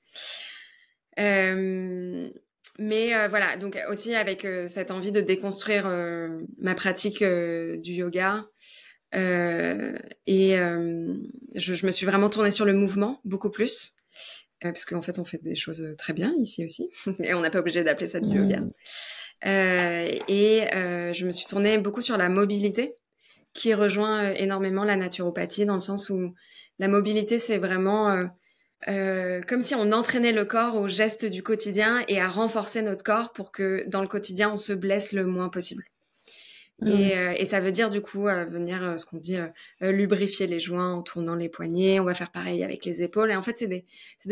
Voilà, donc aussi avec cette envie de déconstruire ma pratique du yoga. Je me suis vraiment tournée sur le mouvement, beaucoup plus. Parce qu'en fait, on fait des choses très bien ici aussi. Et on n'est pas obligé d'appeler ça du yoga. Je me suis tournée beaucoup sur la mobilité, qui rejoint énormément la naturopathie, dans le sens où la mobilité, c'est vraiment comme si on entraînait le corps aux gestes du quotidien et à renforcer notre corps pour que dans le quotidien, on se blesse le moins possible. Et ça veut dire du coup venir, ce qu'on dit, lubrifier les joints en tournant les poignets. On va faire pareil avec les épaules. Et en fait, c'est des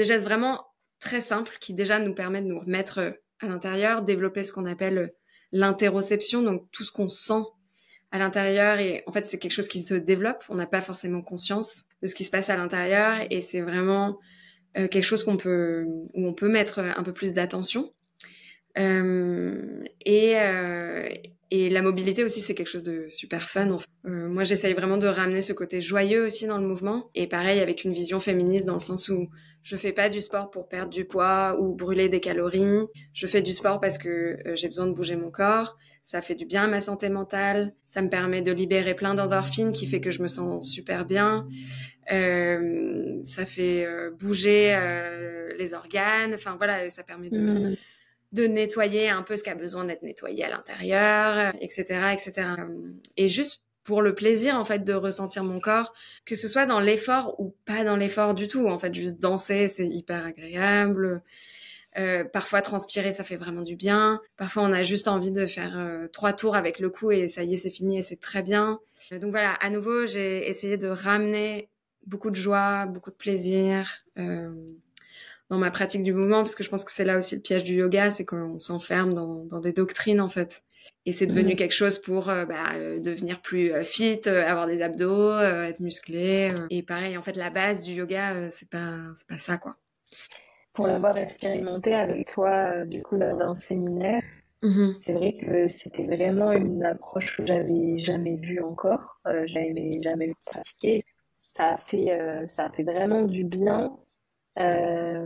gestes vraiment très simples qui déjà nous permettent de nous remettre à l'intérieur, développer ce qu'on appelle l'interoception, donc tout ce qu'on sent à l'intérieur. Et en fait, c'est quelque chose qui se développe. On n'a pas forcément conscience de ce qui se passe à l'intérieur. Et c'est vraiment quelque chose où on peut mettre un peu plus d'attention. Et la mobilité aussi, c'est quelque chose de super fun. En fait. Moi, j'essaye vraiment de ramener ce côté joyeux aussi dans le mouvement. Et pareil, avec une vision féministe, dans le sens où je fais pas du sport pour perdre du poids ou brûler des calories. Je fais du sport parce que j'ai besoin de bouger mon corps. Ça fait du bien à ma santé mentale. Ça me permet de libérer plein d'endorphines qui fait que je me sens super bien. Ça fait bouger les organes. Enfin, voilà, ça permet de nettoyer un peu ce qui a besoin d'être nettoyé à l'intérieur, etc., etc. Et juste pour le plaisir, en fait, de ressentir mon corps, que ce soit dans l'effort ou pas dans l'effort du tout. En fait, juste danser, c'est hyper agréable. Parfois, transpirer, ça fait vraiment du bien. Parfois, on a juste envie de faire 3 tours avec le cou et ça y est, c'est fini et c'est très bien. Donc voilà, à nouveau, j'ai essayé de ramener beaucoup de joie, beaucoup de plaisir dans ma pratique du mouvement, parce que je pense que c'est là aussi le piège du yoga, c'est qu'on s'enferme dans des doctrines, en fait. Et c'est devenu quelque chose pour devenir plus fit, avoir des abdos, être musclé. Et pareil, en fait, la base du yoga, c'est pas ça, quoi. Pour l'avoir expérimenté avec toi, du coup, dans un séminaire, c'est vrai que c'était vraiment une approche que j'avais jamais vue encore, j'avais jamais pratiqué. Ça a fait vraiment du bien.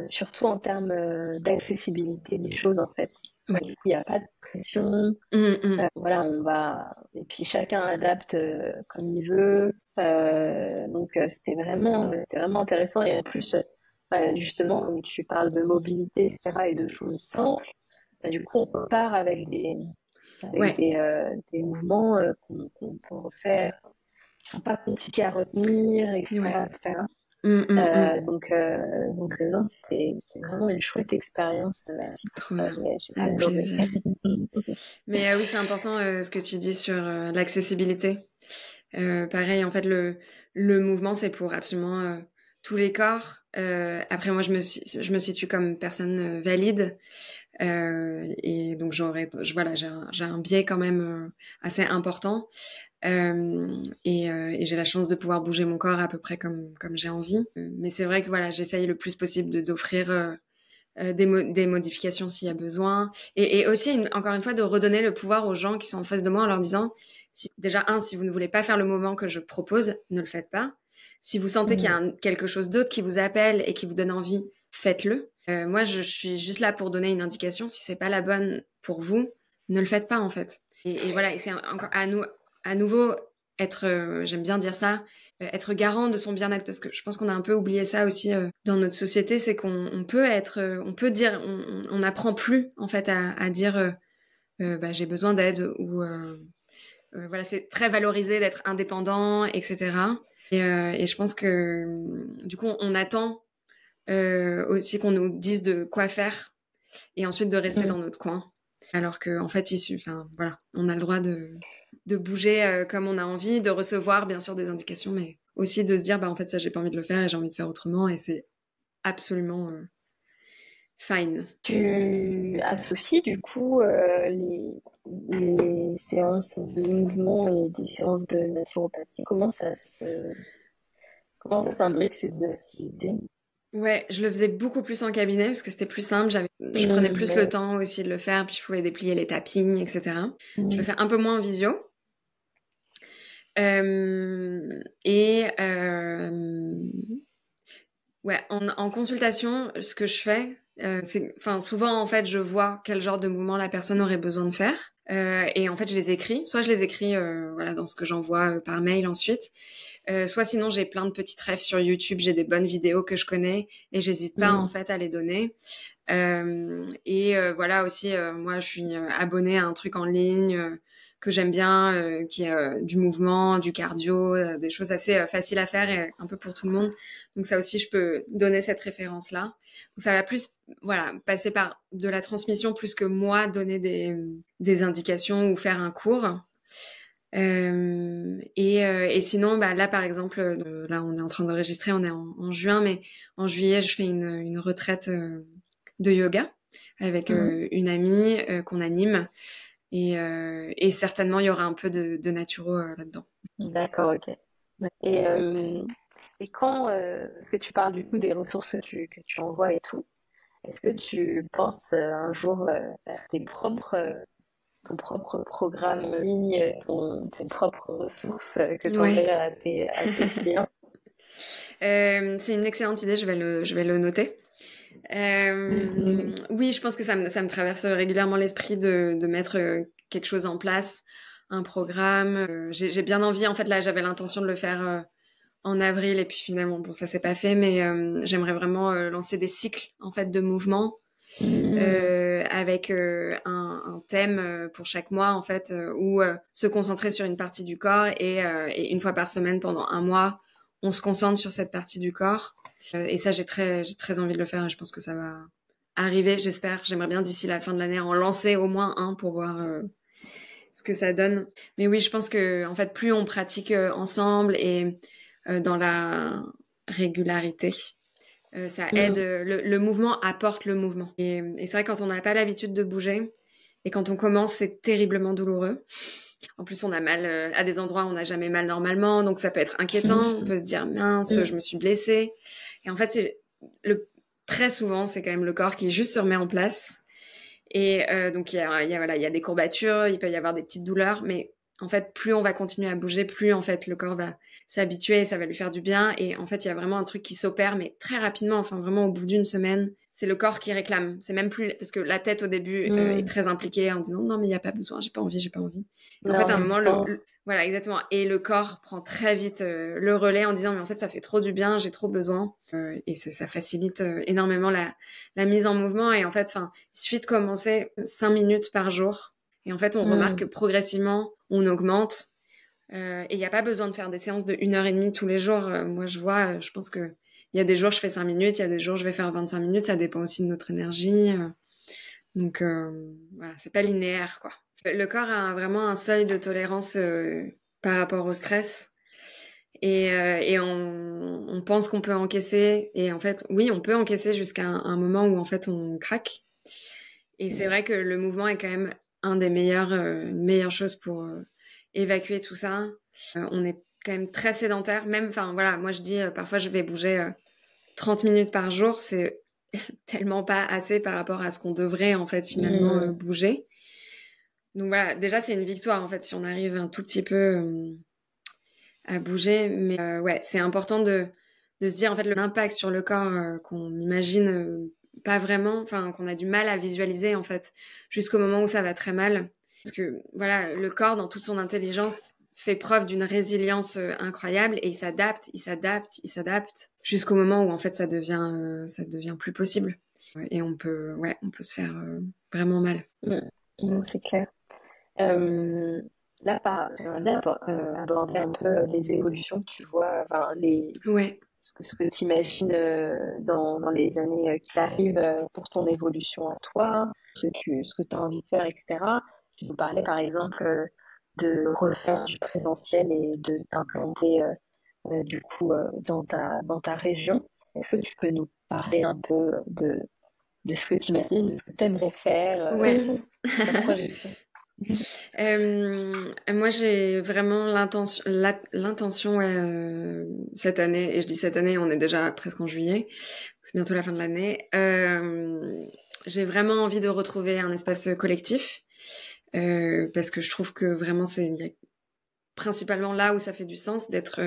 Surtout en termes d'accessibilité des choses en fait. Ouais. Du coup, il n'y a pas de pression. Voilà, on va et puis chacun adapte comme il veut. Donc c'était vraiment intéressant et en plus justement comme tu parles de mobilité etc. et de choses simples. Du coup, on part avec des mouvements qu'on peut faire qui sont pas compliqués à retenir, etc. Donc non, c'était vraiment une chouette expérience. Trop bien. J'ai Avec adoré. plaisir. Mais oui, c'est important ce que tu dis sur l'accessibilité. Pareil, en fait, le mouvement, c'est pour absolument tous les corps. Après, moi, je me situe comme personne valide. Et donc, voilà, j'ai un biais quand même assez important. Et j'ai la chance de pouvoir bouger mon corps à peu près comme j'ai envie. Mais c'est vrai que voilà, j'essaye le plus possible d'offrir des modifications s'il y a besoin. Et aussi, encore une fois, de redonner le pouvoir aux gens qui sont en face de moi en leur disant, déjà, si vous ne voulez pas faire le mouvement que je propose, ne le faites pas. Si vous sentez qu'il y a quelque chose d'autre qui vous appelle et qui vous donne envie, faites-le. Moi, je suis juste là pour donner une indication. Si c'est pas la bonne pour vous, ne le faites pas, en fait. Et voilà, et c'est encore à nouveau être, j'aime bien dire ça, être garant de son bien-être, parce que je pense qu'on a un peu oublié ça aussi dans notre société, c'est qu'on peut dire, on n'apprend plus en fait à dire j'ai besoin d'aide ou voilà, c'est très valorisé d'être indépendant, etc. Et je pense que du coup on attend aussi qu'on nous dise de quoi faire et ensuite de rester dans notre coin, alors que en fait voilà, on a le droit de bouger comme on a envie, de recevoir bien sûr des indications, mais aussi de se dire en fait ça j'ai pas envie de le faire et j'ai envie de faire autrement, et c'est absolument fine. Tu associes du coup les séances de mouvement et des séances de naturopathie. Comment ça s'imbrique ces deux activités? Ouais, je le faisais beaucoup plus en cabinet parce que c'était plus simple. Je prenais plus le temps aussi de le faire, puis je pouvais déplier les tapis, etc. Je le fais un peu moins en visio. Ouais, en consultation, ce que je fais, enfin, souvent, en fait, je vois quel genre de mouvement la personne aurait besoin de faire. Et en fait, je les écris. Soit je les écris voilà, dans ce que j'envoie par mail ensuite. Soit sinon, j'ai plein de petites refs sur YouTube. J'ai des bonnes vidéos que je connais et j'hésite pas, en fait, à les donner. Voilà aussi, moi, je suis abonnée à un truc en ligne que j'aime bien, qui est du mouvement, du cardio, des choses assez faciles à faire et un peu pour tout le monde. Donc ça aussi, je peux donner cette référence-là. Donc ça va plus, voilà, passer par de la transmission plus que moi donner des indications ou faire un cours. Et sinon, bah, là, par exemple, là, on est en train d'enregistrer, on est en juin, mais en juillet, je fais une retraite de yoga avec une amie qu'on anime. Et certainement, il y aura un peu de naturo là-dedans. D'accord, ok. Et quand est-ce que tu parles du coup des ressources que tu envoies et tout, est-ce que tu penses un jour faire ton propre programme en ligne, tes propres ressources que tu Ouais. enverrais à tes clients? C'est une excellente idée, je vais le noter. Oui, je pense que ça me traverse régulièrement l'esprit de mettre quelque chose en place, un programme. J'ai bien envie, en fait, là, j'avais l'intention de le faire en avril et puis finalement, bon, ça s'est pas fait, mais j'aimerais vraiment lancer des cycles, en fait, de mouvements avec un thème pour chaque mois, en fait, où se concentrer sur une partie du corps et une fois par semaine pendant un mois, on se concentre sur cette partie du corps. Et ça, j'ai très envie de le faire et je pense que ça va arriver, j'espère. J'aimerais bien d'ici la fin de l'année en lancer au moins un pour voir ce que ça donne. Mais oui, je pense que en fait, plus on pratique ensemble et dans la régularité, ça aide. Le mouvement apporte le mouvement. Et c'est vrai quand on n'a pas l'habitude de bouger et quand on commence, c'est terriblement douloureux. En plus, on a mal à des endroits où on n'a jamais mal normalement, donc ça peut être inquiétant. On peut se dire mince, je me suis blessée. Et en fait, très souvent, c'est quand même le corps qui juste se remet en place. Et donc voilà, il y a des courbatures, il peut y avoir des petites douleurs, mais en fait, plus on va continuer à bouger, plus en fait le corps va s'habituer, ça va lui faire du bien. Et en fait, il y a vraiment un truc qui s'opère, mais très rapidement, enfin vraiment au bout d'une semaine, c'est le corps qui réclame. C'est même plus parce que la tête au début est très impliquée en disant non mais il y a pas besoin, j'ai pas envie, j'ai pas envie. Et en fait, à un moment, voilà exactement. Et le corps prend très vite le relais en disant mais en fait ça fait trop du bien, j'ai trop besoin. Et ça facilite énormément la mise en mouvement. Et en fait, enfin, il suffit de commencer 5 minutes par jour. Et en fait, on remarque que progressivement, on augmente. Et il n'y a pas besoin de faire des séances de 1h30 tous les jours. Moi, je vois, je pense que il y a des jours, je fais 5 minutes, il y a des jours, je vais faire 25 minutes. Ça dépend aussi de notre énergie. Donc, voilà, c'est pas linéaire, quoi. Le corps a vraiment un seuil de tolérance par rapport au stress. Et on pense qu'on peut encaisser. Et en fait, oui, on peut encaisser jusqu'à un moment où, en fait, on craque. Et c'est vrai que le mouvement est quand même une meilleure chose pour évacuer tout ça. On est quand même très sédentaire. Même, enfin, voilà, moi je dis, parfois je vais bouger 30 minutes par jour. C'est tellement pas assez par rapport à ce qu'on devrait, en fait, finalement bouger. Donc voilà, déjà, c'est une victoire, en fait, si on arrive un tout petit peu à bouger. Mais ouais, c'est important de se dire, en fait, l'impact sur le corps qu'on imagine pas vraiment, enfin, qu'on a du mal à visualiser, en fait, jusqu'au moment où ça va très mal. Parce que, voilà, le corps, dans toute son intelligence, fait preuve d'une résilience incroyable et il s'adapte jusqu'au moment où, en fait, ça devient plus possible. Et on peut se faire vraiment mal. C'est clair. Là, j'aimerais bien aborder un peu les évolutions que tu vois, enfin, Ouais. ce que tu imagines dans les années qui arrivent pour ton évolution à toi, ce que tu as envie de faire, etc. Tu nous parlais par exemple de refaire du présentiel et de t'implanter du coup dans ta région. Est-ce que tu peux nous parler un peu de ce que tu imagines, de ce que tu aimerais faire Ouais. ta projection? Moi, j'ai vraiment l'intention cette année, et je dis cette année, on est déjà presque en juillet, c'est bientôt la fin de l'année. J'ai vraiment envie de retrouver un espace collectif, parce que je trouve que vraiment il y a principalement là où ça fait du sens d'être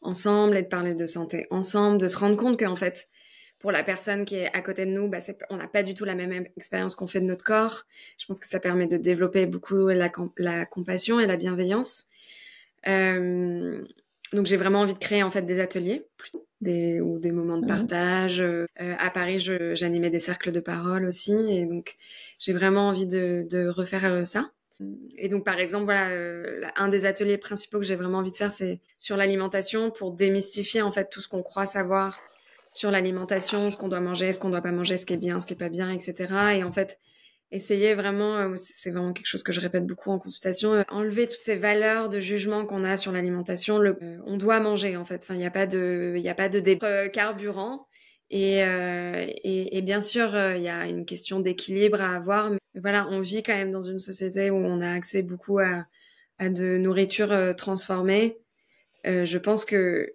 ensemble et de parler de santé ensemble, de se rendre compte qu'en fait, pour la personne qui est à côté de nous, on n'a pas du tout la même expérience qu'on fait de notre corps. Je pense que ça permet de développer beaucoup la compassion et la bienveillance. Donc j'ai vraiment envie de créer en fait des ateliers ou des moments de partage. À Paris, j'animais des cercles de parole aussi, et donc j'ai vraiment envie de refaire ça. Et donc, par exemple, voilà, un des ateliers principaux que j'ai vraiment envie de faire, c'est sur l'alimentation, pour démystifier en fait tout ce qu'on croit savoir sur l'alimentation, ce qu'on doit manger, ce qu'on doit pas manger, ce qui est bien, ce qui est pas bien, etc. Et en fait, essayer vraiment, c'est vraiment quelque chose que je répète beaucoup en consultation, enlever toutes ces valeurs de jugement qu'on a sur l'alimentation. On doit manger en fait. Enfin, il n'y a pas de carburant. Et bien sûr, il y a une question d'équilibre à avoir. Mais voilà, on vit quand même dans une société où on a accès beaucoup à de nourriture transformée. Je pense que,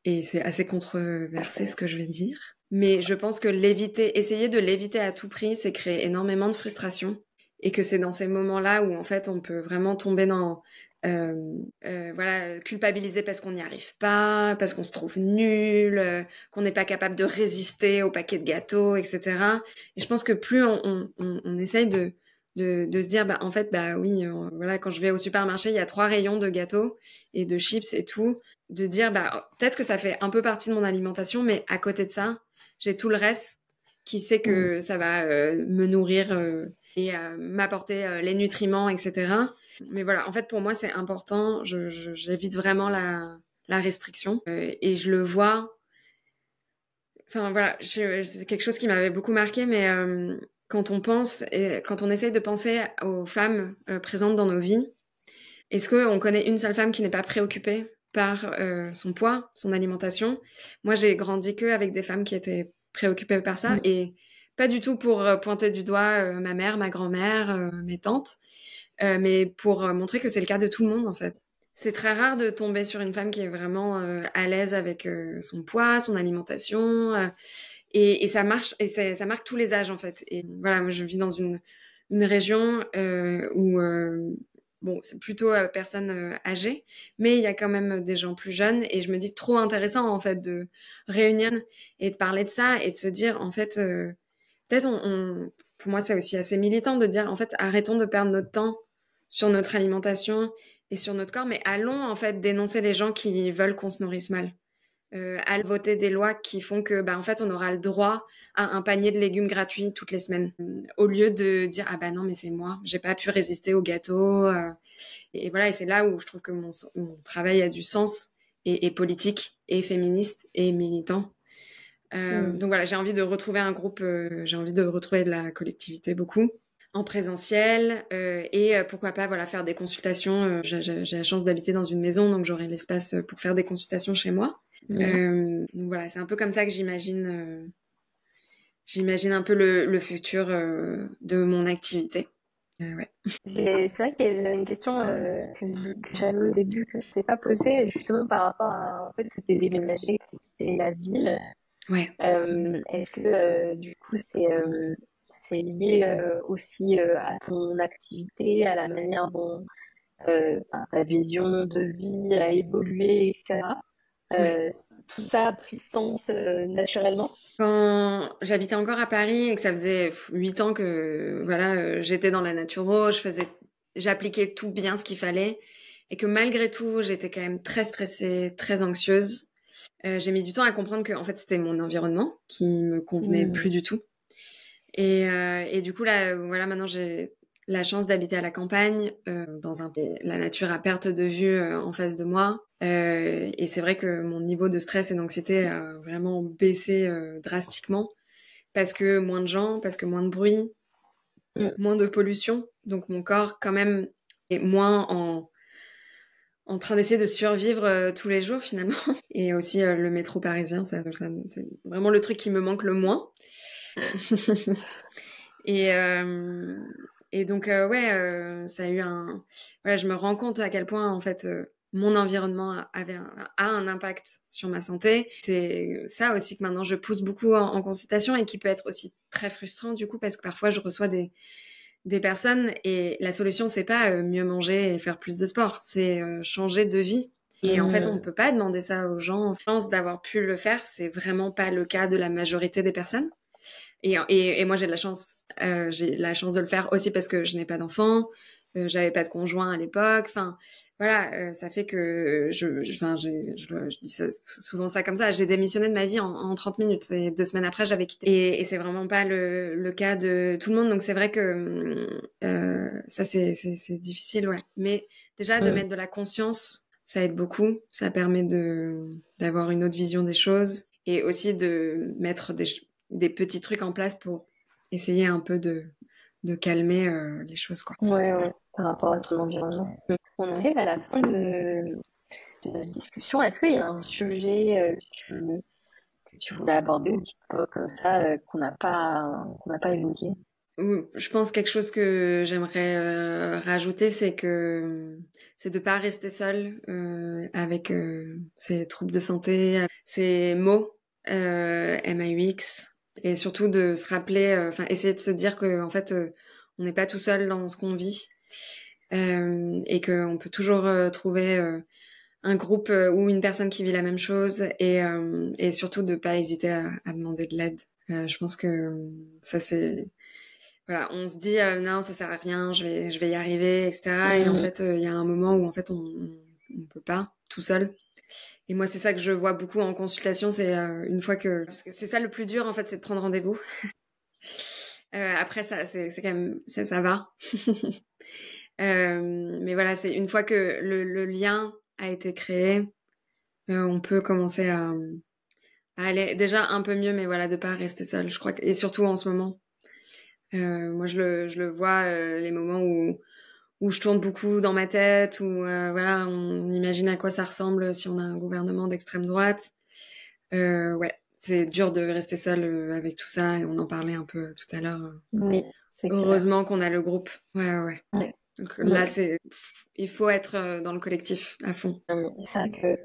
et c'est assez controversé ce que je vais dire, mais je pense que essayer de l'éviter à tout prix, c'est créer énormément de frustration. Et que c'est dans ces moments-là où en fait on peut vraiment tomber dans culpabiliser parce qu'on n'y arrive pas, parce qu'on se trouve nul, qu'on n'est pas capable de résister au paquet de gâteaux, etc. Et je pense que plus on essaye de se dire, en fait, oui, voilà, quand je vais au supermarché, il y a 3 rayons de gâteaux et de chips et tout, de dire, peut-être que ça fait un peu partie de mon alimentation, mais à côté de ça, j'ai tout le reste qui sait que ça va me nourrir et m'apporter les nutriments, etc. Mais voilà, en fait, pour moi, c'est important. J'évite vraiment la restriction. Et je le vois. Enfin, voilà, c'est quelque chose qui m'avait beaucoup marqué, mais quand on essaye de penser aux femmes présentes dans nos vies, est-ce qu'on connaît une seule femme qui n'est pas préoccupée par son poids, son alimentation? Moi, j'ai grandi avec des femmes qui étaient préoccupées par ça, et pas du tout pour pointer du doigt ma mère, ma grand-mère, mes tantes, mais pour montrer que c'est le cas de tout le monde en fait. C'est très rare de tomber sur une femme qui est vraiment à l'aise avec son poids, son alimentation, et ça marche, et ça marque tous les âges en fait. Et voilà, moi je vis dans une région où bon, c'est plutôt personnes âgées, mais il y a quand même des gens plus jeunes, et je me dis trop intéressant en fait de réunir et de parler de ça et de se dire en fait peut-être pour moi c'est aussi assez militant de dire en fait arrêtons de perdre notre temps sur notre alimentation et sur notre corps, mais allons en fait dénoncer les gens qui veulent qu'on se nourrisse mal. À voter des lois qui font que en fait on aura le droit à un panier de légumes gratuit toutes les semaines, au lieu de dire non mais c'est moi, j'ai pas pu résister au gâteau, et voilà, et c'est là où je trouve que mon travail a du sens, et politique et féministe et militant. Donc voilà, j'ai envie de retrouver un groupe, j'ai envie de retrouver de la collectivité beaucoup en présentiel, et pourquoi pas faire des consultations. J'ai la chance d'habiter dans une maison, donc j'aurai l'espace pour faire des consultations chez moi. Donc voilà, c'est un peu comme ça que j'imagine un peu le futur de mon activité. Ouais. C'est vrai qu'il y a une question que j'avais au début que je ne t'ai pas posée, justement par rapport à en fait, que tu es déménagé, que tu as quitté la ville. Ouais. Est-ce que du coup c'est lié aussi à ton activité, à la manière dont ta vision de vie a évolué, etc. Tout ça a pris sens naturellement? Quand j'habitais encore à Paris et que ça faisait 8 ans que j'étais dans la naturo, j'appliquais tout bien ce qu'il fallait, et que malgré tout j'étais quand même très stressée, très anxieuse. J'ai mis du temps à comprendre que en fait c'était mon environnement qui me convenait plus du tout. Et du coup là, maintenant j'ai la chance d'habiter à la campagne, dans la nature à perte de vue en face de moi. Et c'est vrai que mon niveau de stress et d'anxiété a vraiment baissé drastiquement, parce que moins de gens, parce que moins de bruit, moins de pollution. Donc mon corps quand même est moins en train d'essayer de survivre tous les jours finalement. Et aussi le métro parisien, ça, c'est vraiment le truc qui me manque le moins. Et donc, ça a eu voilà, je me rends compte à quel point, en fait, mon environnement a un impact sur ma santé. C'est ça aussi que maintenant je pousse beaucoup en consultation et qui peut être aussi très frustrant du coup parce que parfois je reçois des personnes et la solution c'est pas mieux manger et faire plus de sport, c'est changer de vie. Et en fait, on peut pas demander ça aux gens. Je pense d'avoir pu le faire, c'est vraiment pas le cas de la majorité des personnes. Et moi, j'ai la chance de le faire aussi parce que je n'ai pas d'enfant, j'avais pas de conjoint à l'époque. Enfin, voilà, ça fait que je dis ça, souvent ça comme ça. J'ai démissionné de ma vie en 30 minutes et 2 semaines après, j'avais quitté. Et c'est vraiment pas le cas de tout le monde. Donc c'est vrai que ça c'est difficile, ouais. Mais déjà de mettre de la conscience, ça aide beaucoup. Ça permet d'avoir une autre vision des choses et aussi de mettre des petits trucs en place pour essayer un peu de calmer les choses, quoi. Ouais, par rapport à son environnement. On arrive à la fin de la discussion. Est-ce qu'il y a un sujet que tu voulais aborder ou comme ça qu'on n'a pas évoqué? Je pense quelque chose que j'aimerais rajouter, c'est de pas rester seule avec ces troubles de santé, ces mots MAUX, et surtout de se rappeler, essayer de se dire que en fait on n'est pas tout seul dans ce qu'on vit et qu'on peut toujours trouver un groupe ou une personne qui vit la même chose et surtout de pas hésiter à demander de l'aide. Je pense que ça c'est voilà, on se dit non, ça sert à rien, je vais y arriver, etc. Et en fait, il y a un moment où en fait on peut pas tout seul. Et moi, c'est ça que je vois beaucoup en consultation, c'est une fois parce que c'est ça le plus dur en fait, c'est de prendre rendez-vous. Après ça, c'est quand même ça va. Mais voilà, c'est une fois que le lien a été créé, on peut commencer à aller déjà un peu mieux, mais voilà, de pas rester seul. Je crois et surtout en ce moment. Moi, je le vois les moments où je tourne beaucoup dans ma tête, où voilà, on imagine à quoi ça ressemble si on a un gouvernement d'extrême droite. Ouais, c'est dur de rester seul avec tout ça, et on en parlait un peu tout à l'heure. Oui, c'est heureusement qu'on a le groupe. Ouais. Donc là, il faut être dans le collectif à fond. C'est vrai que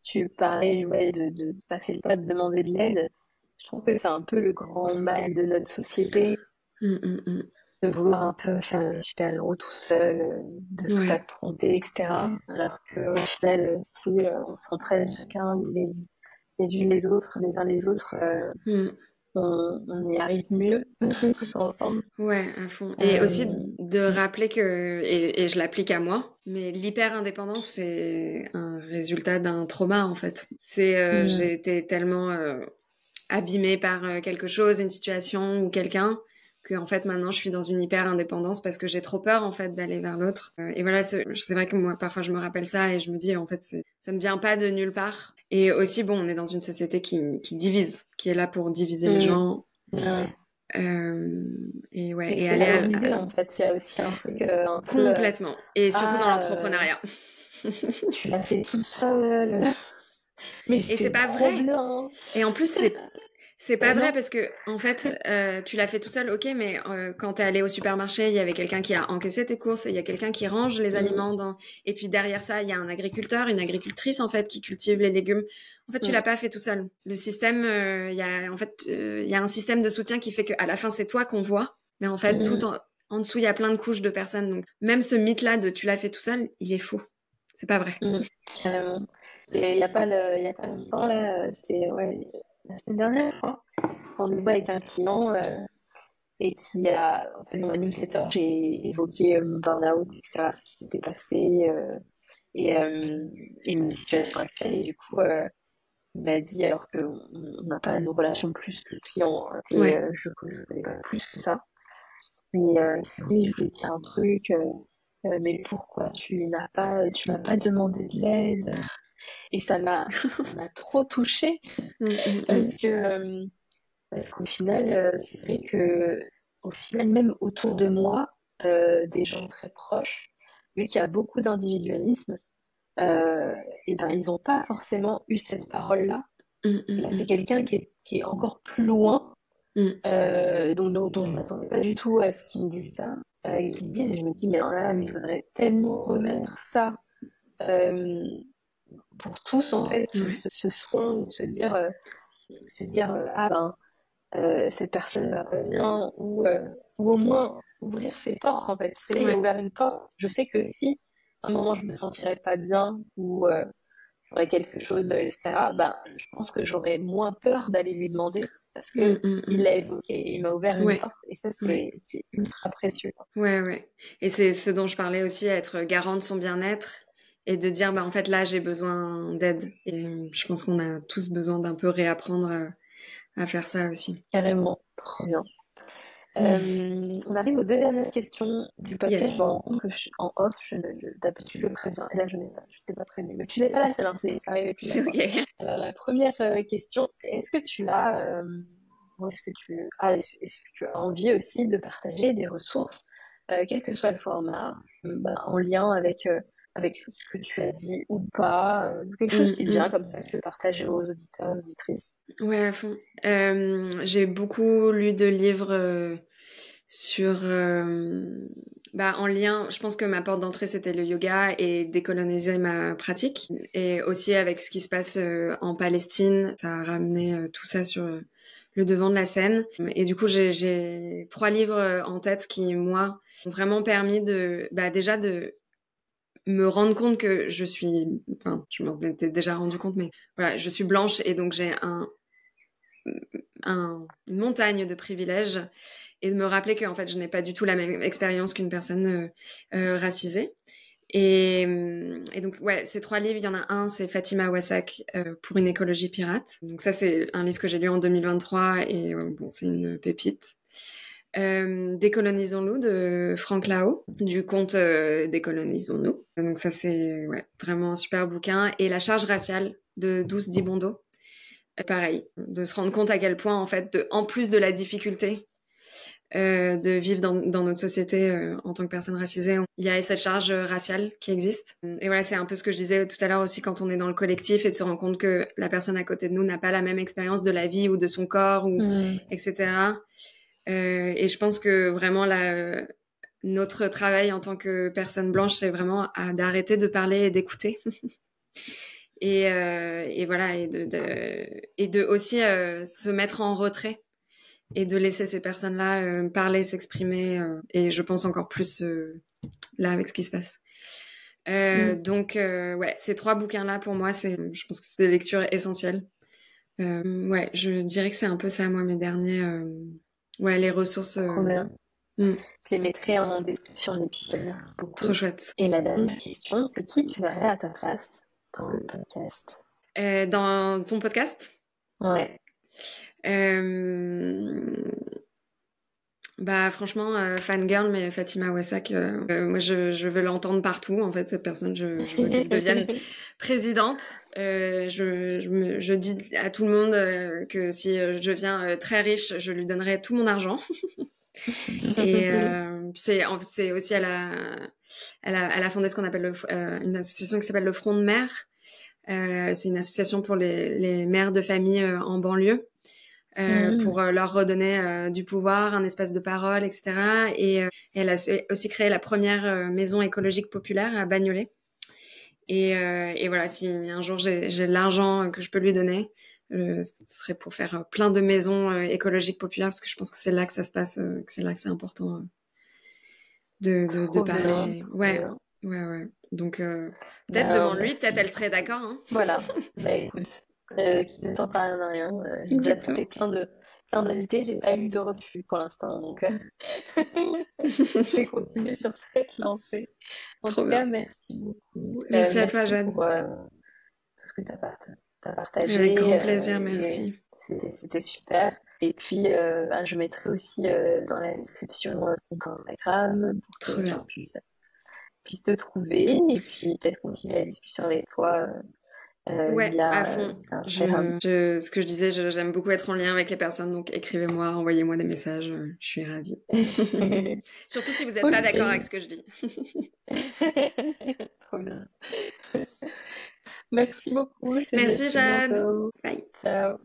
tu parlais de passer le pas de demander de l'aide. Je trouve que c'est un peu le grand mal de notre société. De vouloir un peu faire le super-héros tout seul, de tout affronter, etc. Alors qu'au final, si on s'entraide chacun les unes les autres, les uns les autres, on y arrive mieux tous ensemble. Ouais, à fond. Et aussi de rappeler que, et je l'applique à moi, mais l'hyper-indépendance, c'est un résultat d'un trauma, en fait. J'ai été tellement abîmée par quelque chose, une situation ou quelqu'un, que en fait maintenant je suis dans une hyper indépendance parce que j'ai trop peur en fait d'aller vers l'autre. Et voilà, c'est vrai que moi parfois je me rappelle ça et je me dis en fait ça ne vient pas de nulle part. Et aussi bon, on est dans une société qui divise, qui est là pour diviser les gens. Et ouais, et aller en fait, il y a aussi un truc complètement. Et surtout dans l'entrepreneuriat. Tu l'as fait toute seule. Mais c'est pas vrai. Bien. Et en plus c'est pas vrai parce que en fait tu l'as fait tout seul, ok, mais quand t'es allé au supermarché, il y avait quelqu'un qui a encaissé tes courses, il y a quelqu'un qui range les aliments et puis derrière ça il y a un agriculteur, une agricultrice en fait qui cultive les légumes. En fait tu l'as pas fait tout seul. Le système, il y a un système de soutien qui fait qu'à la fin c'est toi qu'on voit, mais en fait tout en dessous il y a plein de couches de personnes. Donc même ce mythe là de tu l'as fait tout seul, il est faux. C'est pas vrai. Et il y a pas longtemps là, c'est la semaine dernière, je crois, rendez-vous avec un client et qui a, en fait, dans ma newsletter, j'ai évoqué mon burn-out, etc., ce qui s'était passé et mes situations actuelles. Et du coup, il m'a dit, alors qu'on n'a pas une relation plus que le client, je ne connais pas plus que ça. Mais oui, je voulais dire un truc, mais pourquoi tu m'as pas demandé de l'aide? Et ça m'a trop touchée parce qu'au final, c'est vrai que au final, même autour de moi, des gens très proches, vu qu'il y a beaucoup d'individualisme, et ben ils n'ont pas forcément eu cette parole-là. Là, c'est quelqu'un qui est encore plus loin dont je ne m'attendais pas du tout à ce qu'ils me disent ça, et qu'ils me disent, et je me dis, mais alors là, mais il faudrait tellement remettre ça pour tous, en fait, ce soin, se dire ah ben, cette personne va pas bien, ou au moins ouvrir ses portes, en fait. Parce que là, il a ouvert une porte. Je sais que si, à un moment, je me sentirais pas bien, ou j'aurais quelque chose, etc., ben, je pense que j'aurais moins peur d'aller lui demander, parce que il l'a évoqué, il m'a ouvert une porte, et ça, c'est ultra précieux. Ouais. Et c'est ce dont je parlais aussi, être garant de son bien-être, et de dire, bah, en fait, là, j'ai besoin d'aide. Et je pense qu'on a tous besoin d'un peu réapprendre à faire ça aussi. Carrément, trop bien. On arrive aux 2 dernières questions du podcast. Yes. Je me rends compte que en off, d'habitude je préviens. Et là, je t'ai pas prévenu. Mais tu n'es pas la seule, hein, ça arrive plus. C'est ok. Alors, la première question, c'est est-ce que tu as, est-ce que tu as envie aussi de partager des ressources, quel que soit le format, en lien avec ce que tu as dit ou pas, quelque chose qui vient comme ça que tu veux partager aux auditeurs, aux auditrices. Ouais, à fond. J'ai beaucoup lu de livres sur en lien, je pense que ma porte d'entrée c'était le yoga et décoloniser ma pratique, et aussi avec ce qui se passe en Palestine, ça a ramené tout ça sur le devant de la scène. Et du coup j'ai 3 livres en tête qui moi ont vraiment permis de déjà de me rendre compte que je m'en étais déjà rendu compte, mais voilà, je suis blanche et donc j'ai une montagne de privilèges, et de me rappeler que en fait je n'ai pas du tout la même expérience qu'une personne racisée. Et donc ouais, ces 3 livres, il y en a un, c'est Fatima Wassak, pour une écologie pirate. Donc ça, c'est un livre que j'ai lu en 2023, et c'est une pépite. Décolonisons-nous de Frank Lao, du conte Décolonisons-nous. Donc ça, c'est vraiment un super bouquin. Et La charge raciale de Douce Dibondo. Pareil, de se rendre compte à quel point, en fait, en plus de la difficulté de vivre dans notre société en tant que personne racisée, il y a cette charge raciale qui existe. Et voilà, c'est un peu ce que je disais tout à l'heure aussi, quand on est dans le collectif, et de se rendre compte que la personne à côté de nous n'a pas la même expérience de la vie ou de son corps, etc. Et je pense que vraiment notre travail en tant que personne blanche, c'est vraiment d'arrêter de parler et d'écouter. Et voilà, et de aussi se mettre en retrait, et de laisser ces personnes-là parler, s'exprimer, et je pense encore plus là avec ce qui se passe. Donc ces 3 bouquins-là, pour moi, je pense que c'est des lectures essentielles. Je dirais que c'est un peu ça, moi, mes derniers... les ressources... Trop bien. Je les mettrai en description de l'épisode. Merci beaucoup. Trop chouette. Et la dernière question, c'est qui tu verrais à ta place dans le podcast? Dans ton podcast? Ouais. Franchement, fangirl, mais Fatima Wassak, moi je veux l'entendre partout, en fait, cette personne, je veux qu'elle devienne présidente. Je dis à tout le monde que si je deviens très riche, je lui donnerai tout mon argent. Et c'est aussi elle a fondé ce qu'on appelle une association qui s'appelle le Front de Mer. C'est une association pour les mères de famille en banlieue. Pour leur redonner du pouvoir, un espace de parole, etc. Et elle a aussi créé la première maison écologique populaire à Bagnolet. Et voilà, si un jour j'ai de l'argent que je peux lui donner, ce serait pour faire plein de maisons écologiques populaires, parce que je pense que c'est là que ça se passe, que c'est là que c'est important de parler. Bien. Ouais. Donc peut-être demande-lui, peut-être elle serait d'accord. Hein. Voilà. Écoute. Qui ne tente à rien. J'ai déjà tenté plein d'invités, j'ai pas eu de refus pour l'instant, donc je vais continuer sur cette lancée. En tout cas, merci beaucoup. Merci à toi, Jeanne. Pour tout ce que tu as partagé. Avec grand plaisir, merci. C'était super. Et puis, je mettrai aussi dans la description ton Instagram pour que les gens puissent te trouver, et puis peut-être continuer la discussion avec toi. À fond. Ce que je disais, j'aime beaucoup être en lien avec les personnes, donc écrivez-moi, envoyez-moi des messages, je suis ravie. Surtout si vous n'êtes pas d'accord avec ce que je dis. Trop bien. Merci beaucoup. Merci, Jade. Bye. Ciao.